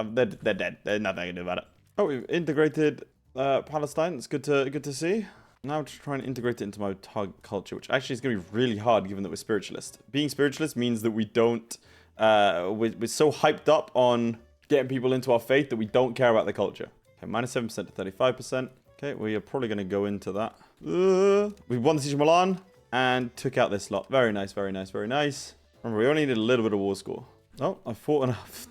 Speaker 1: They're dead. There's nothing I can do about it. Oh, we've integrated Palestine. It's good to see. Now I'm just trying to integrate it into my target culture, which actually is going to be really hard given that we're spiritualist. Being spiritualist means that we don't... we're so hyped up on getting people into our faith that we don't care about the culture. Okay, minus 7% to 35%. Okay, we are probably going to go into that. We won the Siege of Milan and took out this lot. Very nice, very nice, very nice. Remember, we only needed a little bit of war score. Oh, I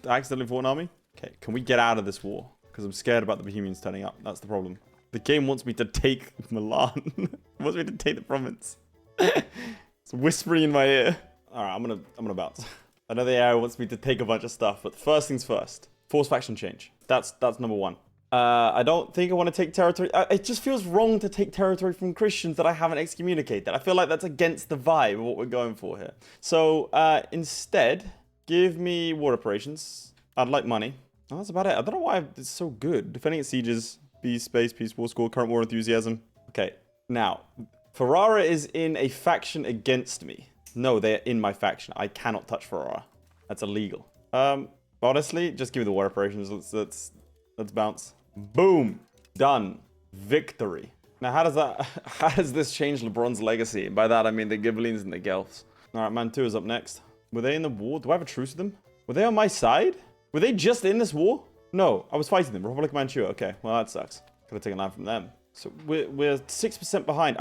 Speaker 1: accidentally fought an army. Okay, can we get out of this war? Because I'm scared about the Bohemians turning up. That's the problem. The game wants me to take Milan. It wants me to take the province. It's whispering in my ear. All right, I'm gonna bounce. I know the AI wants me to take a bunch of stuff, but first things first. Force faction change. That's number one. I don't think I want to take territory. It just feels wrong to take territory from Christians that I haven't excommunicated. I feel like that's against the vibe of what we're going for here. So instead, give me war operations. I'd like money. Oh, that's about it. I don't know why it's so good. Defending its sieges. Peace, space, peace, war score, current war enthusiasm. Okay, now, Ferrara is in a faction against me. No, they're in my faction. I cannot touch Ferrara. That's illegal. Honestly, just give me the war operations. Let's bounce. Boom. Done. Victory. Now, how does this change LeBron's legacy? And by that, I mean the Ghibellines and the Guelphs. All right, Man 2 is up next. Were they in the war? Do I have a truce with them? Were they on my side? Were they just in this war? No, I was fighting them. Republic of Manchuria. Okay, well, that sucks. Could have taken land from them. So we're 6% behind.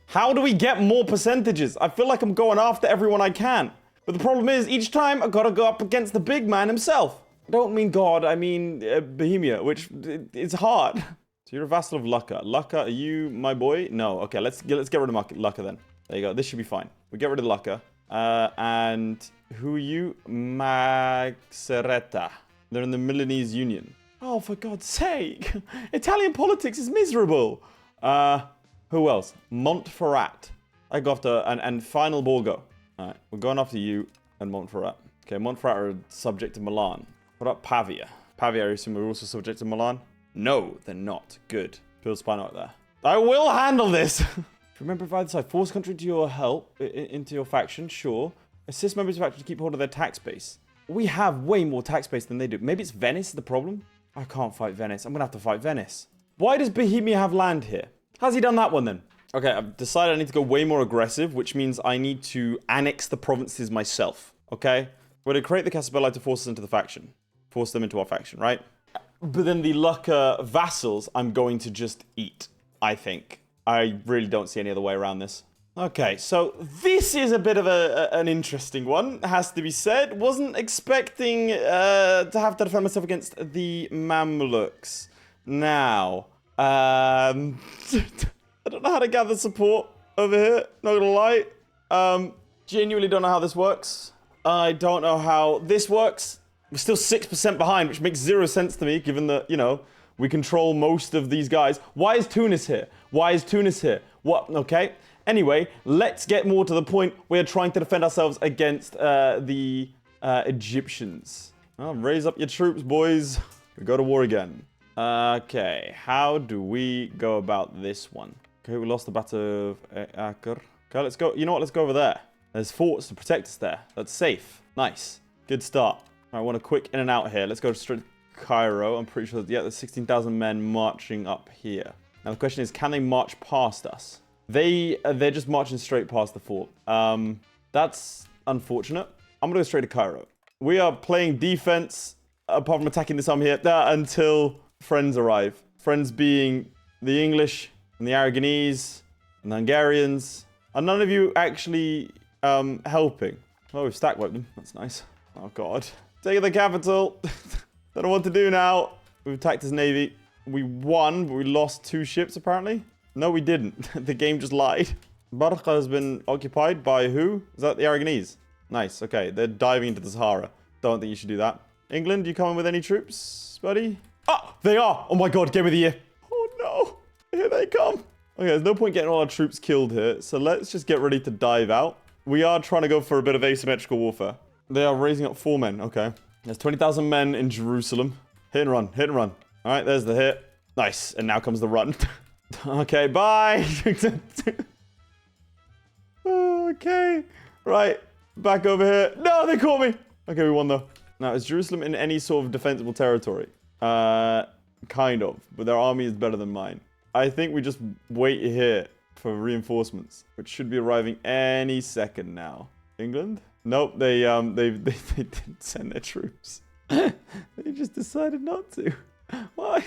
Speaker 1: How do we get more percentages? I feel like I'm going after everyone I can. But the problem is, each time I gotta go up against the big man himself. I don't mean God, I mean Bohemia, which it's hard. So you're a vassal of Lucca. Lucca, are you my boy? No. Okay, let's get rid of Lucca then. There you go. This should be fine. We get rid of Lucca. And who are you? Maxeretta. They're in the Milanese Union. Oh, for God's sake. Italian politics is miserable. Who else? Montferrat. I go after... And final Borgo. All right, we're going after you and Montferrat. Okay, Montferrat are subject to Milan. What about Pavia? Pavia, I assume, are also subject to Milan? No, they're not. Good. Build spy out there. I will handle this! Remember, provide this force country to your help, into your faction, sure. Assist members of faction to keep hold of their tax base. We have way more tax base than they do. Maybe it's Venice the problem? I can't fight Venice. I'm gonna have to fight Venice. Why does Bohemia have land here? How's he done that one then? Okay, I've decided I need to go way more aggressive, which means I need to annex the provinces myself. Okay? We're gonna create the Casabella to force us into the faction. Force them into our faction, right? But then the Lucca vassals, I'm going to just eat, I think. I really don't see any other way around this. Okay, so this is a bit of an interesting one, has to be said. Wasn't expecting to have to defend myself against the Mamluks. Now, I don't know how to gather support over here, not gonna lie. Genuinely don't know how this works. I don't know how this works. We're still 6% behind, which makes 0 sense to me, given that, you know, we control most of these guys. Why is Tunis here? Why is Tunis here? What? Okay. Anyway, let's get more to the point. We're trying to defend ourselves against the Egyptians. Well, raise up your troops, boys. We go to war again. Okay, how do we go about this one? Okay, we lost the Battle of Acre. Okay, let's go. You know what? Let's go over there. There's forts to protect us there. That's safe. Nice. Good start. I want a quick in and out here. Let's go straight to Cairo. I'm pretty sure, yeah, there's 16,000 men marching up here. Now the question is, can they march past us? They're just marching straight past the fort. That's unfortunate. I'm gonna go straight to Cairo. We are playing defense, apart from attacking this army here, until friends arrive. Friends being the English and the Aragonese and the Hungarians. And none of you actually helping. Oh, we've stack wiped them. That's nice. Oh god. Taking the capital. Don't know what to do now. We've attacked his navy. We won, but we lost 2 ships apparently. No, we didn't. The game just lied. Barqa has been occupied by who? Is that the Aragonese? Nice. Okay, they're diving into the Sahara. Don't think you should do that. England, you coming with any troops, buddy? Oh, they are! Oh my god, game of the year. Oh no. Here they come. Okay, there's no point getting all our troops killed here, so let's just get ready to dive out. We are trying to go for a bit of asymmetrical warfare. They are raising up 4 men. Okay. There's 20,000 men in Jerusalem. Hit and run. Hit and run. All right, there's the hit. Nice. And now comes the run. Okay, bye. Okay. Right. Back over here. No, they caught me. Okay, we won though. Now, is Jerusalem in any sort of defensible territory? Kind of. But their army is better than mine. I think we just wait here for reinforcements, which should be arriving any second now. England? Nope, they didn't send their troops. They just decided not to. Why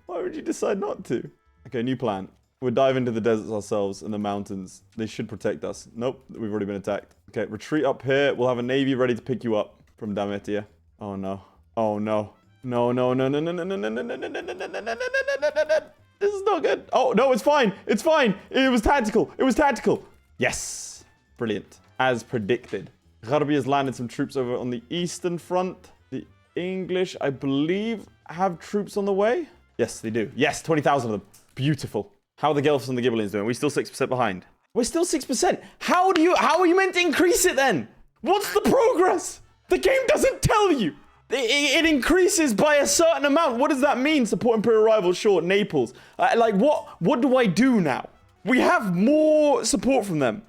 Speaker 1: would you decide not to? Okay, new plan. We'll dive into the deserts ourselves and the mountains. They should protect us. Nope, we've already been attacked. Okay, retreat up here. We'll have a navy ready to pick you up from Dalmatia. Oh no. Oh no. No, no, no, no, no, no, no, no, no, no, no, no, no, no, no, no, no. This is not good. Oh, no, it's fine. It's fine. It was tactical. It was tactical. Yes. Brilliant. As predicted. Gharbi has landed some troops over on the eastern front. The English, I believe, have troops on the way. Yes, they do. Yes, 20,000 of them. Beautiful. How are the Guelphs and the Ghibellines doing? We're still 6% behind. We're still 6%. How are you meant to increase it then? What's the progress? The game doesn't tell you. It increases by a certain amount. What does that mean? Support Imperial rivals, sure. Naples. Like, what do I do now? We have more support from them.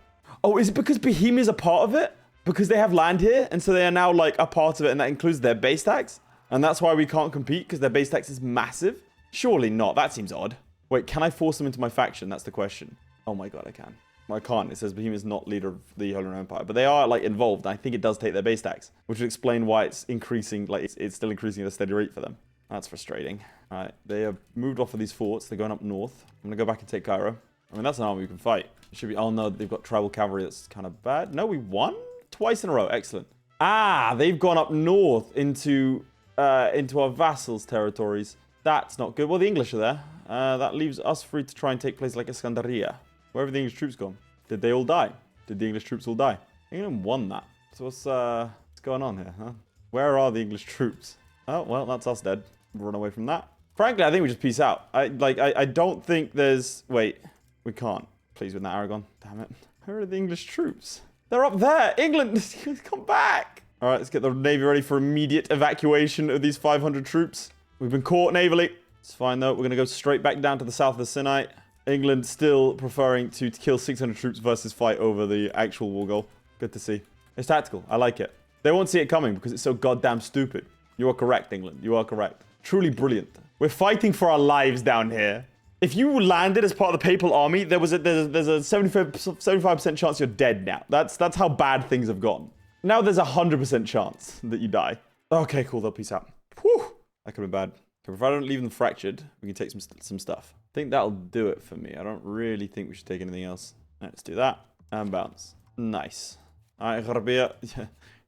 Speaker 1: Oh, is it because Bohemia's a part of it? Because they have land here, and so they are now, like, a part of it, and that includes their base tax? And that's why we can't compete, because their base tax is massive? Surely not. That seems odd. Wait, can I force them into my faction? That's the question. Oh my god, I can. I can't. It says Bohemia's not leader of the Holy Roman Empire. But they are, like, involved. And I think it does take their base tax. Which would explain why it's increasing, like, it's still increasing at a steady rate for them. That's frustrating. All right. They have moved off of these forts. They're going up north. I'm going to go back and take Cairo. I mean, that's an army we can fight. It should be... Oh, no. They've got tribal cavalry. That's kind of bad. No, we won? Twice in a row. Excellent. Ah, they've gone up north into our vassals' territories. That's not good. Well, the English are there. That leaves us free to try and take places like Iskandaria. Where have the English troops gone? Did they all die? Did the English troops all die? England won that. So what's going on here, huh? Where are the English troops? Oh, well, that's us dead. Run away from that. Frankly, I think we just peace out. I don't think there's... Wait, we can't. Please win that Aragon. Damn it. Where are the English troops? They're up there. England, come back. All right, let's get the Navy ready for immediate evacuation of these 500 troops. We've been caught navally. It's fine, though. We're going to go straight back down to the south of the Sinai. England still preferring to kill 600 troops versus fight over the actual war goal. Good to see. It's tactical. I like it. They won't see it coming because it's so goddamn stupid. You are correct, England. You are correct. Truly brilliant. We're fighting for our lives down here. If you landed as part of the papal army, there's a 75% chance you're dead now. That's how bad things have gone. Now there's a 100% chance that you die. Okay, cool. They'll peace out. Whew. That could be bad. Okay, if I don't leave them fractured, we can take some stuff. I think that'll do it for me. I don't really think we should take anything else. Right, let's do that. And bounce. Nice. All right, Gharbia.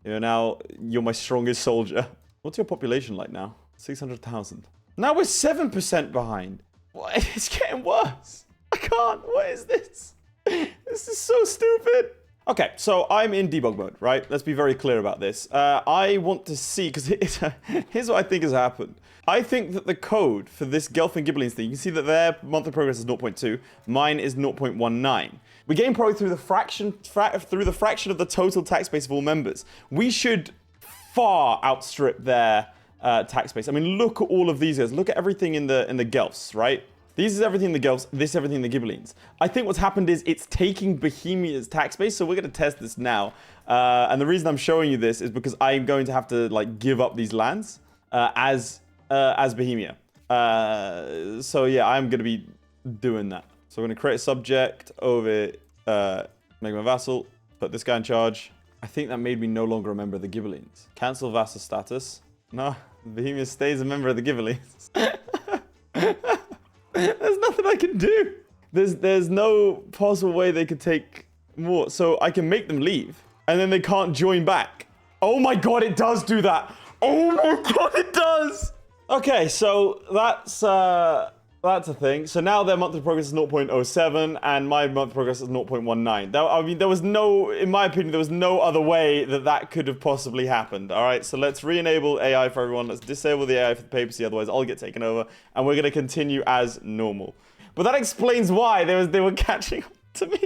Speaker 1: You're my strongest soldier. What's your population like now? 600,000. Now we're 7% behind. What? It's getting worse. I can't. What is this? This is so stupid. Okay, so I'm in debug mode, right? Let's be very clear about this. I want to see, because here's what I think has happened. I think that the code for this Guelph and Ghibellines thing, you can see that their monthly progress is 0.2, mine is 0.19. We gain probably through the fraction of the total tax base of all members. We should far outstrip their tax base. I mean, look at all of these guys. Look at everything in the Guelphs, right? This is everything in the Guelphs, this is everything in the Ghibellines. I think what's happened is it's taking Bohemia's tax base, so we're going to test this now. And the reason I'm showing you this is because I'm going to have to, like, give up these lands as Bohemia. So yeah, I'm going to be doing that. So we're going to create a subject over, make my vassal, put this guy in charge. I think that made me no longer a member of the Ghibellines. Cancel vassal status. No, Bohemia stays a member of the Ghibellines. There's nothing I can do. There's no possible way they could take more. So I can make them leave, and then they can't join back. Oh my god, it does do that. Oh my god, it does. Okay, so that's a thing. So now their monthly progress is 0.07, and my monthly progress is 0.19. I mean, there was no, in my opinion, there was no other way that could have possibly happened. All right, so let's re-enable AI for everyone. Let's disable the AI for the papacy, otherwise I'll get taken over, and we're going to continue as normal. But that explains why they were catching up to me.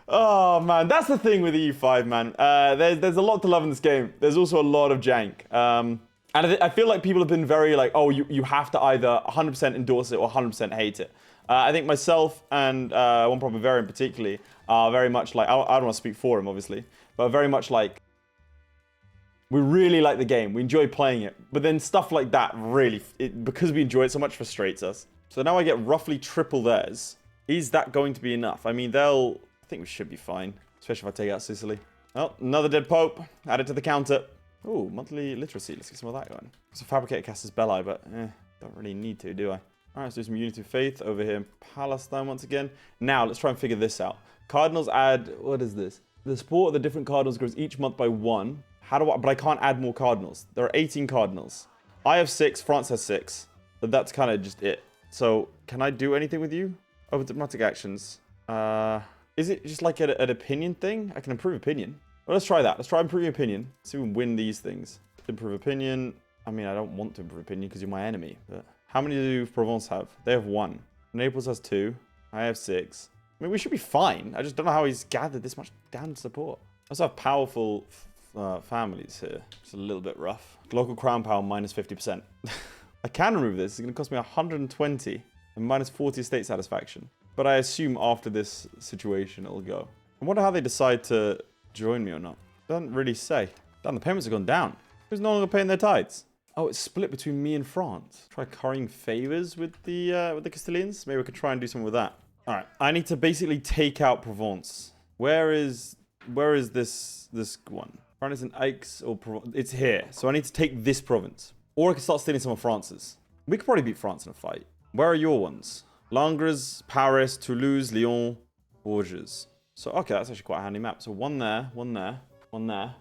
Speaker 1: Oh, man. That's the thing with EU5, man. There's a lot to love in this game. There's also a lot of jank. And I feel like people have been very like, oh, you have to either 100% endorse it or 100% hate it. I think myself and one proper variant particularly are very much like, I don't want to speak for him, obviously, but very much like, we really like the game. We enjoy playing it. But then stuff like that really, because we enjoy it so much, frustrates us. So now I get roughly triple theirs. Is that going to be enough? I mean, I think we should be fine, especially if I take out Sicily. Oh, another dead Pope. Add it to the counter. Oh, monthly literacy. Let's get some of that going. So Fabricator casts his Belli, but don't really need to, do I? All right, let's do some Unity of Faith over here in Palestine once again. Now, let's try and figure this out. Cardinals add, what is this? The support of the different cardinals grows each month by 1. But I can't add more cardinals. There are 18 cardinals. I have 6, France has 6. But that's kind of just it. So, can I do anything with you? Oh, diplomatic actions. Is it just like an opinion thing? I can improve opinion. Well, let's try that. Let's try improving opinion. See if we can win these things. Improve opinion. I mean, I don't want to improve opinion because you're my enemy. But how many do Provence have? They have 1. Naples has 2. I have 6. I mean, we should be fine. I just don't know how he's gathered this much damn support. I also have powerful families here. It's a little bit rough. Local crown power minus 50%. I can remove this. It's going to cost me 120 and minus 40 estate satisfaction. But I assume after this situation, it'll go. I wonder how they decide to join me or not. Doesn't really say. Damn, the payments have gone down. Who's no longer paying their tithes? Oh, it's split between me and France. Try currying favors with the Castilians. Maybe we could try and do something with that. All right, I need to basically take out Provence. Where is this one? France and Aix or Provence? It's here. So I need to take this province. Or I can start stealing some of France's. We could probably beat France in a fight. Where are your ones? Langres, Paris, Toulouse, Lyon, Bourges. So, okay, that's actually quite a handy map. So one there, one there, one there.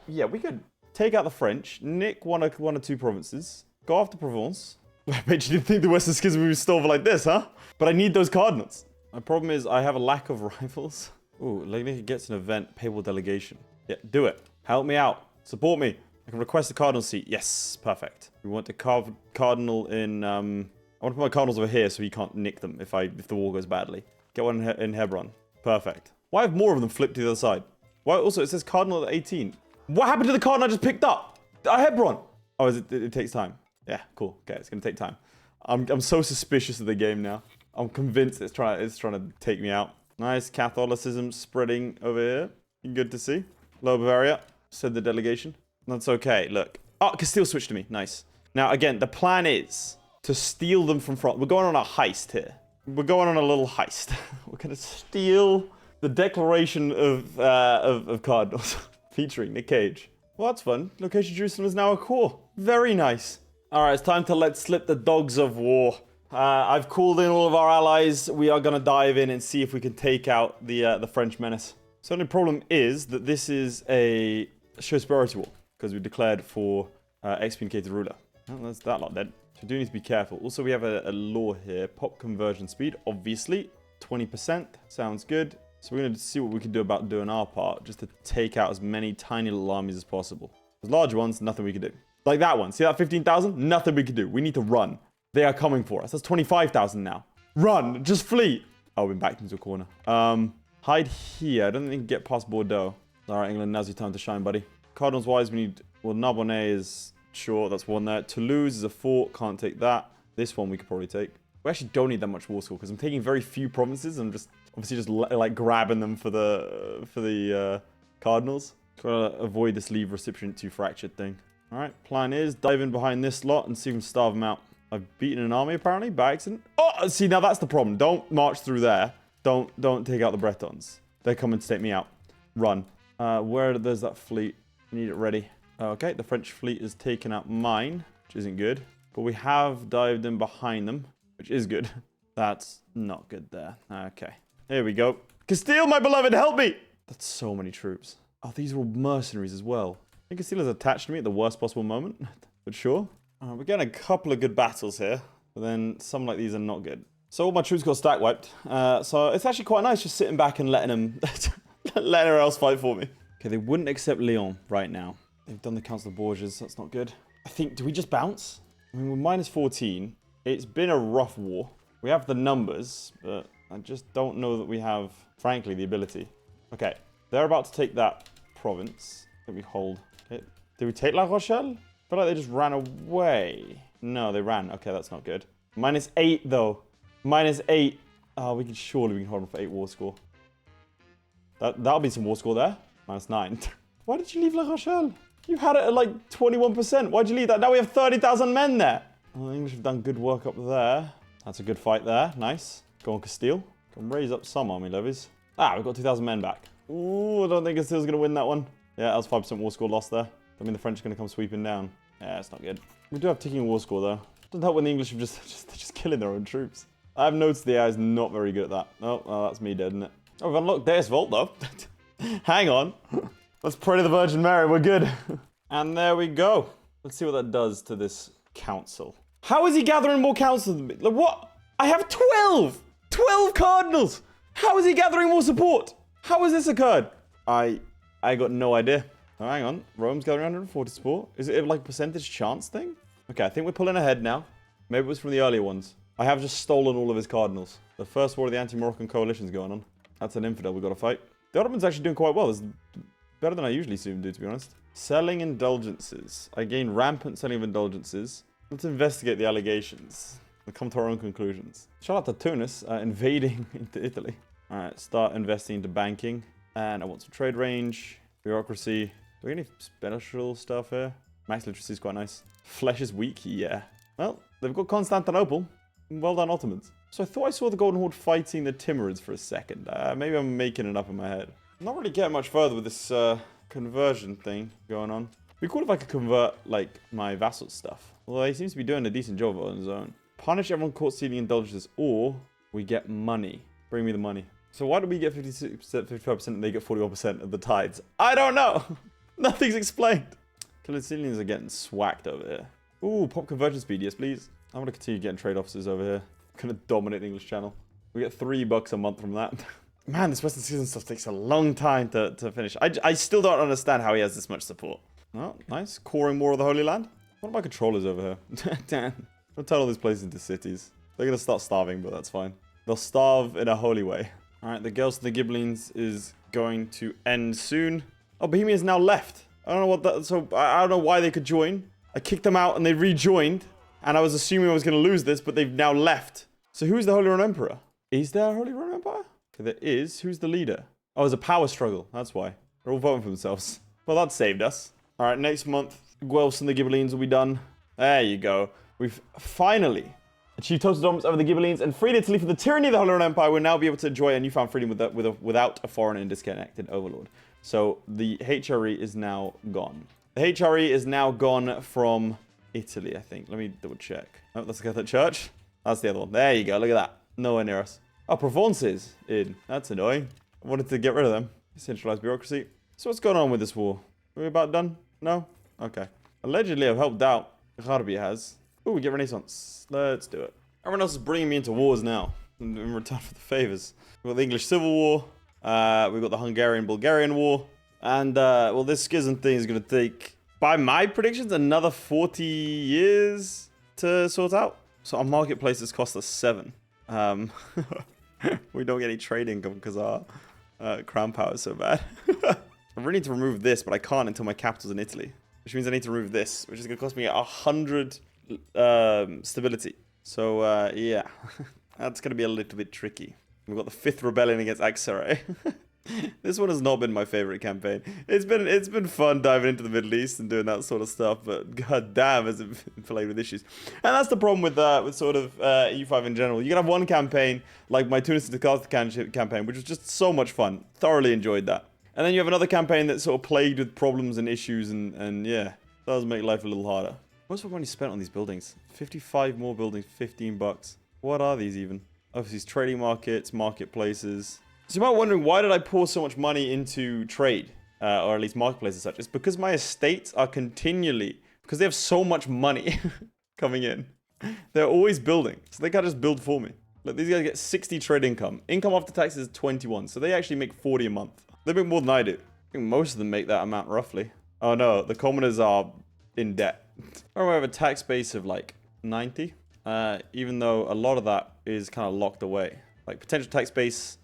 Speaker 1: Yeah, we could take out the French, nick one or two provinces, go after Provence. I bet you didn't think the Western Schism would be stolen like this, huh? But I need those cardinals. My problem is I have a lack of rivals. Ooh, Laith gets an event, papal delegation. Yeah, do it. Help me out. Support me. I can request a cardinal seat. Yes, perfect. We want to carve cardinal in, I want to put my cardinals over here so he can't nick them if the war goes badly. Get one in Hebron. Perfect. Why have more of them flipped to the other side? Why also it says cardinal at 18? What happened to the cardinal I just picked up? Hebron. Oh, it takes time. Yeah, cool. Okay, it's gonna take time. I'm so suspicious of the game now. I'm convinced it's trying to take me out. Nice Catholicism spreading over here. Good to see. Lower Bavaria, said the delegation. That's okay, look. Oh, Castile switched to me, nice. Now, again, the plan is to steal them from France. We're going on a heist here. We're going on a little heist. We're gonna steal the Declaration of Cardinals, featuring Nick Cage. Well, that's fun. Location Jerusalem is now a core. Very nice. All right, it's time to let slip the dogs of war. I've called in all of our allies. We are gonna dive in and see if we can take out the French menace. So the only problem is that this is a superiority war because we declared for excommunicated ruler. Well, that's that lot then. So we do need to be careful. Also, we have a law here. Pop conversion speed, obviously. 20%. Sounds good. So we're going to see what we can do about doing our part just to take out as many tiny little armies as possible. Those large ones, nothing we can do. Like that one. See that 15,000? Nothing we can do. We need to run. They are coming for us. That's 25,000 now. Run. Just flee. Oh, we're backed into a corner. Hide here. I don't think we can get past Bordeaux. All right, England, now's your time to shine, buddy. Cardinals-wise, we need... Well, Narbonne is... Sure, that's one there. Toulouse is a fort. Can't take that. This one we could probably take. We actually don't need that much war score because I'm taking very few provinces. I'm just obviously just like grabbing them for the Cardinals. Trying to avoid this leave recipient to fractured thing. All right, plan is dive in behind this lot and see if we can starve them out. I've beaten an army apparently by accident. Oh, see now that's the problem. Don't march through there. Don't take out the Bretons. They're coming to take me out. Run. There's that fleet. Need it ready. Okay, the French fleet is taking out mine, which isn't good. But we have dived in behind them, which is good. That's not good there. Okay. Here we go. Castile, my beloved, help me! That's so many troops. Oh, these are all mercenaries as well. I think Castile is attached to me at the worst possible moment. But sure. We're getting a couple of good battles here. But then some like these are not good. So all my troops got stack wiped. So it's actually quite nice just sitting back and letting them... letting everyone else fight for me. Okay, they wouldn't accept Lyon right now. They've done the Council of Bourges. That's not good. I think... Do we just bounce? I mean, we're minus 14. It's been a rough war. We have the numbers, but I just don't know that we have, frankly, the ability. Okay, they're about to take that province that we hold. Okay. Did we take La Rochelle? I feel like they just ran away. No, they ran. Okay, that's not good. -8, though. -8. Oh, we can surely hold them for 8 war score. That'll be some war score there. -9. Why did you leave La Rochelle? You had it at like 21%. Why'd you leave that? Now we have 30,000 men there. Well, the English have done good work up there. That's a good fight there. Nice. Go on, Castile. Can raise up some army levies. Ah, we've got 2,000 men back. Ooh, I don't think Castile's going to win that one. Yeah, that was 5% war score lost there. I mean, the French are going to come sweeping down. Yeah, it's not good. We do have ticking war score, though. Doesn't help when the English are just killing their own troops. I've noticed the AI is not very good at that. Oh, that's me dead, isn't it? Oh, we've unlocked Deus Vault, though. Hang on. Let's pray to the Virgin Mary. We're good. And there we go. Let's see what that does to this council. How is he gathering more councils than me? Like, what? I have 12! 12 cardinals! How is he gathering more support? How has this occurred? I got no idea. Oh, hang on. Rome's gathering 140 support. Is it like a percentage chance thing? Okay, I think we're pulling ahead now. Maybe it was from the earlier ones. I have just stolen all of his cardinals. The first war of the anti-Moroccan coalition's going on. That's an infidel we've got to fight. The Ottoman's actually doing quite well. This is better than I usually see them do, to be honest. Selling indulgences. I gain rampant selling of indulgences. Let's investigate the allegations and come to our own conclusions. Shout out to Tunis invading into Italy. All right, start investing into banking. And I want some trade range, bureaucracy. Do we get any special stuff here? Max literacy is quite nice. Flesh is weak, yeah. Well, they've got Constantinople. Well done, Ottomans. So I thought I saw the Golden Horde fighting the Timurids for a second. Maybe I'm making it up in my head. I'm not really getting much further with this conversion thing going on. It'd be cool if I could convert, like, my vassal stuff. Although he seems to be doing a decent job on his own. Punish everyone caught stealing indulgences, or we get money. Bring me the money. So why do we get 56%, 55%, and they get 41% of the tithes? I don't know! Nothing's explained. Cutilians are getting swacked over here. Ooh, pop conversion speed, yes please. I'm going to continue getting trade officers over here. I'm going to dominate the English channel. We get $3 a month from that. Man, this Western Season stuff takes a long time to finish. I still don't understand how he has this much support. Oh, nice. Coring more of the Holy Land. What are my controllers over here? Damn. I'll turn all these places into cities. They're going to start starving, but that's fine. They'll starve in a holy way. Alright, the Girls to the Ghibellines is going to end soon. Oh, Bohemia's now left. I don't know what that... So, I don't know why they could join. I kicked them out and they rejoined. And I was assuming I was going to lose this, but they've now left. So who's the Holy Roman Emperor? Is there a Holy Roman Empire? Okay, there is. Who's the leader? Oh, it's a power struggle. That's why. They're all voting for themselves. Well, that saved us. All right, next month, Guelphs and the Ghibellines will be done. There you go. We've finally achieved total dominance over the Ghibellines and freed Italy from the tyranny of the Holy Roman Empire. We'll now be able to enjoy a newfound freedom without a foreign and disconnected overlord. So the HRE is now gone. The HRE is now gone from Italy, I think. Let me double check. Oh, that's the Catholic Church. That's the other one. There you go. Look at that. Nowhere near us. Oh, Provence is in. That's annoying. I wanted to get rid of them. Centralized bureaucracy. So what's going on with this war? Are we about done? No? Okay. Allegedly, I've helped out. Harbi has. Ooh, we get Renaissance. Let's do it. Everyone else is bringing me into wars now. In return for the favors. We've got the English Civil War. We've got the Hungarian-Bulgarian War. And, well, this schism thing is going to take, by my predictions, another 40 years to sort out. So our marketplaces cost us 7. We don't get any trade income because our crown power is so bad. I really need to remove this, but I can't until my capital's in Italy. Which means I need to remove this, which is going to cost me 100 stability. So, yeah. That's going to be a little bit tricky. We've got the 5th rebellion against Aksarei. This one has not been my favorite campaign. It's been fun diving into the Middle East and doing that sort of stuff, but god damn has it been played with issues. And that's the problem with sort of EU5 in general. You can have one campaign, like my Tunis to Jakarta campaign, which was just so much fun. Thoroughly enjoyed that. And then you have another campaign that's sort of plagued with problems and issues, and yeah, does make life a little harder. What's the money spent on these buildings? 55 more buildings, $15. What are these even? Obviously, it's trading markets, marketplaces. So you might be wondering, why did I pour so much money into trade, or at least marketplaces and such? It's because my estates are continually, because they have so much money coming in, they're always building. So they can't just build for me. Look, these guys get 60 trade income. Income after taxes is 21, so they actually make 40 a month. They make more than I do. I think most of them make that amount roughly. Oh no, the commoners are in debt. I have a tax base of like 90. even though a lot of that is kind of locked away. Like potential tax base,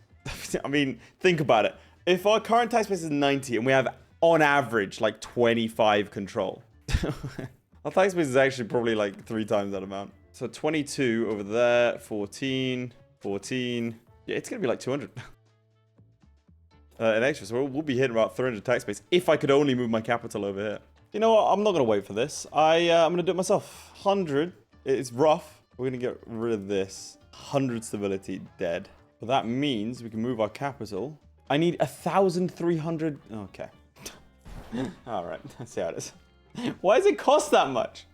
Speaker 1: I mean, think about it. If our current tax base is 90 and we have on average like 25 control, our tax base is actually probably like 3 times that amount. So 22 over there, 14, 14. Yeah, it's going to be like 200. An extra, so we'll be hitting about 300 tax base if I could only move my capital over here. You know what? I'm not going to wait for this. I'm going to do it myself. 100. It's rough. We're going to get rid of this. 100 stability, dead. But that means we can move our capital. I need 1,300. Okay. All right. Let's see how it is. Why does it cost that much?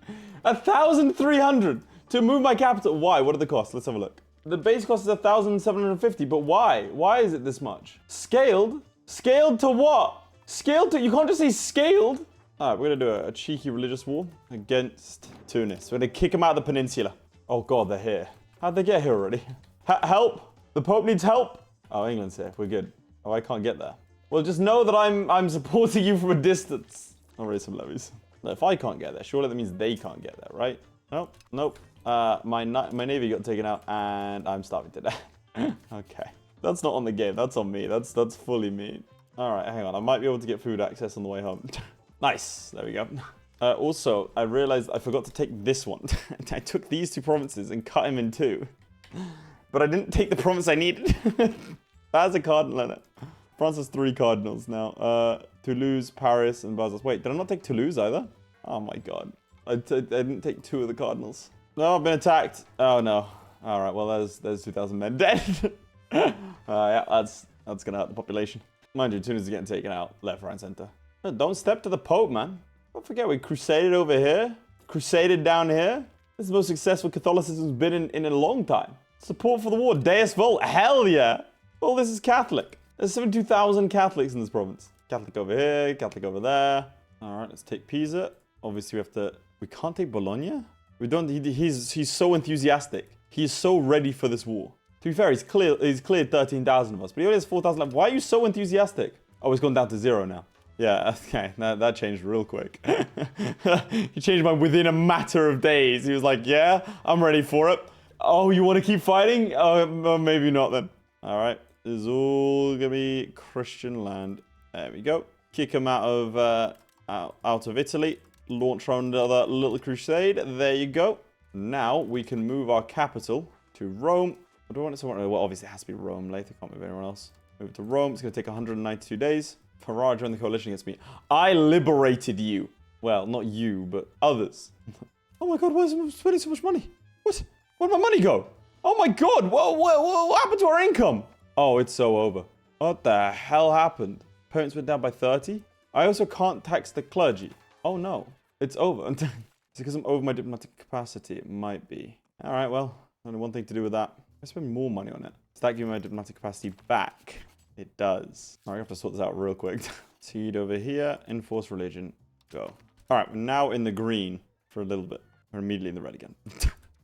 Speaker 1: 1,300 to move my capital. Why? What are the costs? Let's have a look. The base cost is 1,750, but why? Why is it this much? Scaled? Scaled to what? Scaled to... You can't just say scaled. All right, we're going to do a cheeky religious war against Tunis. We're going to kick them out of the peninsula. Oh, God, they're here. How'd they get here already? Help! The Pope needs help! Oh, England's here. We're good. Oh, I can't get there. Well, just know that I'm supporting you from a distance. I'll raise some levies. Now, if I can't get there, surely that means they can't get there, right? Nope, nope. My navy got taken out, and I'm starving to death. Okay. That's not on the game. That's on me. That's fully me. All right, hang on. I might be able to get food access on the way home. Nice. There we go. Also, I realized I forgot to take this one. I took these 2 provinces and cut them in 2. But I didn't take the province I needed. That has a cardinal in it. France has 3 cardinals now. Toulouse, Paris, and Basel. Wait, did I not take Toulouse either? Oh my god. I didn't take 2 of the cardinals. No, I've been attacked. Oh no. All right, well, there's 2,000 men dead. Yeah, that's gonna hurt the population. Mind you, Tunis is getting taken out left, right, and center. No, don't step to the Pope, man. Don't forget, we crusaded over here. Crusaded down here. This is the most successful Catholicism's been in a long time. Support for the war. Deus Vult. Hell yeah. All this is Catholic. There's 72,000 Catholics in this province. Catholic over here. Catholic over there. All right, let's take Pisa. Obviously, we can't take Bologna. We don't. He's so enthusiastic. He's so ready for this war. To be fair, he's cleared 13,000 of us, but he only has 4,000 left. Why are you so enthusiastic? Oh, it's gone down to 0 now. Yeah, okay, that changed real quick. He changed mine within a matter of days. He was like, yeah, I'm ready for it. Oh, you want to keep fighting? Oh, maybe not then. All right, this is all going to be Christian land. There we go. Kick him out of Italy. Launch on another little crusade. There you go. Now we can move our capital to Rome. I don't want it somewhere. Well, obviously it has to be Rome. Laith, I can't move anywhere else. Move it to Rome. It's going to take 192 days. Ferrara joined the coalition against me. I liberated you. Well, not you, but others. Oh my god, why am I spending so much money? What? Where'd my money go? Oh my god, what happened to our income? Oh, it's so over. What the hell happened? Payments went down by 30? I also can't tax the clergy. Oh no, it's over. It's because I'm over my diplomatic capacity. It might be. All right, well, only one thing to do with that. I spend more money on it. Does that give me my diplomatic capacity back? It does. All right, I have to sort this out real quick. Seed over here, enforce religion, go. All right, we're now in the green for a little bit. We're immediately in the red again.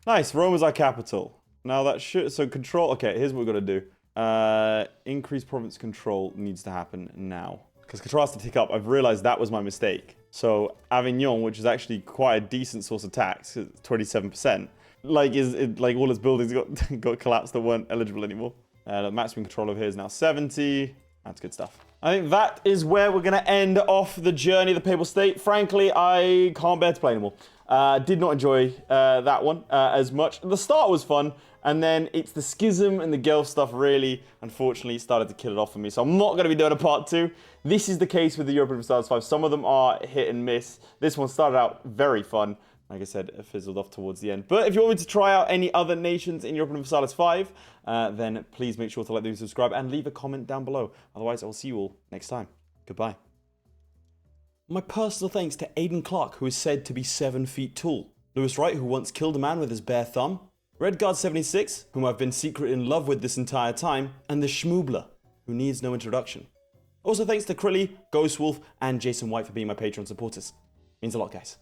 Speaker 1: Nice, Rome is our capital. Now that should, so control, okay, here's what we're gonna do. Increase province control needs to happen now. Because control has to tick up. I've realized that was my mistake. So Avignon, which is actually quite a decent source of tax, 27%, like all its buildings got collapsed that weren't eligible anymore. The maximum control over here is now 70. That's good stuff. I think that is where we're going to end off the journey of the Papal State. Frankly, I can't bear to play anymore. Did not enjoy that one as much. The start was fun, and then it's the schism and the Guelph stuff really, unfortunately, started to kill it off for me. So I'm not going to be doing a part 2. This is the case with the Europa Universalis 5. Some of them are hit and miss. This one started out very fun. Like I said, it fizzled off towards the end. But if you want me to try out any other nations in Europa Universalis 5, then please make sure to like, subscribe, and leave a comment down below. Otherwise, I will see you all next time. Goodbye. My personal thanks to Aiden Clark, who is said to be 7 feet tall. Lewis Wright, who once killed a man with his bare thumb. Redguard76, whom I've been secretly in love with this entire time. And the Schmoobler, who needs no introduction. Also thanks to Crilly, Ghostwolf, and Jason White for being my Patreon supporters. Means a lot, guys.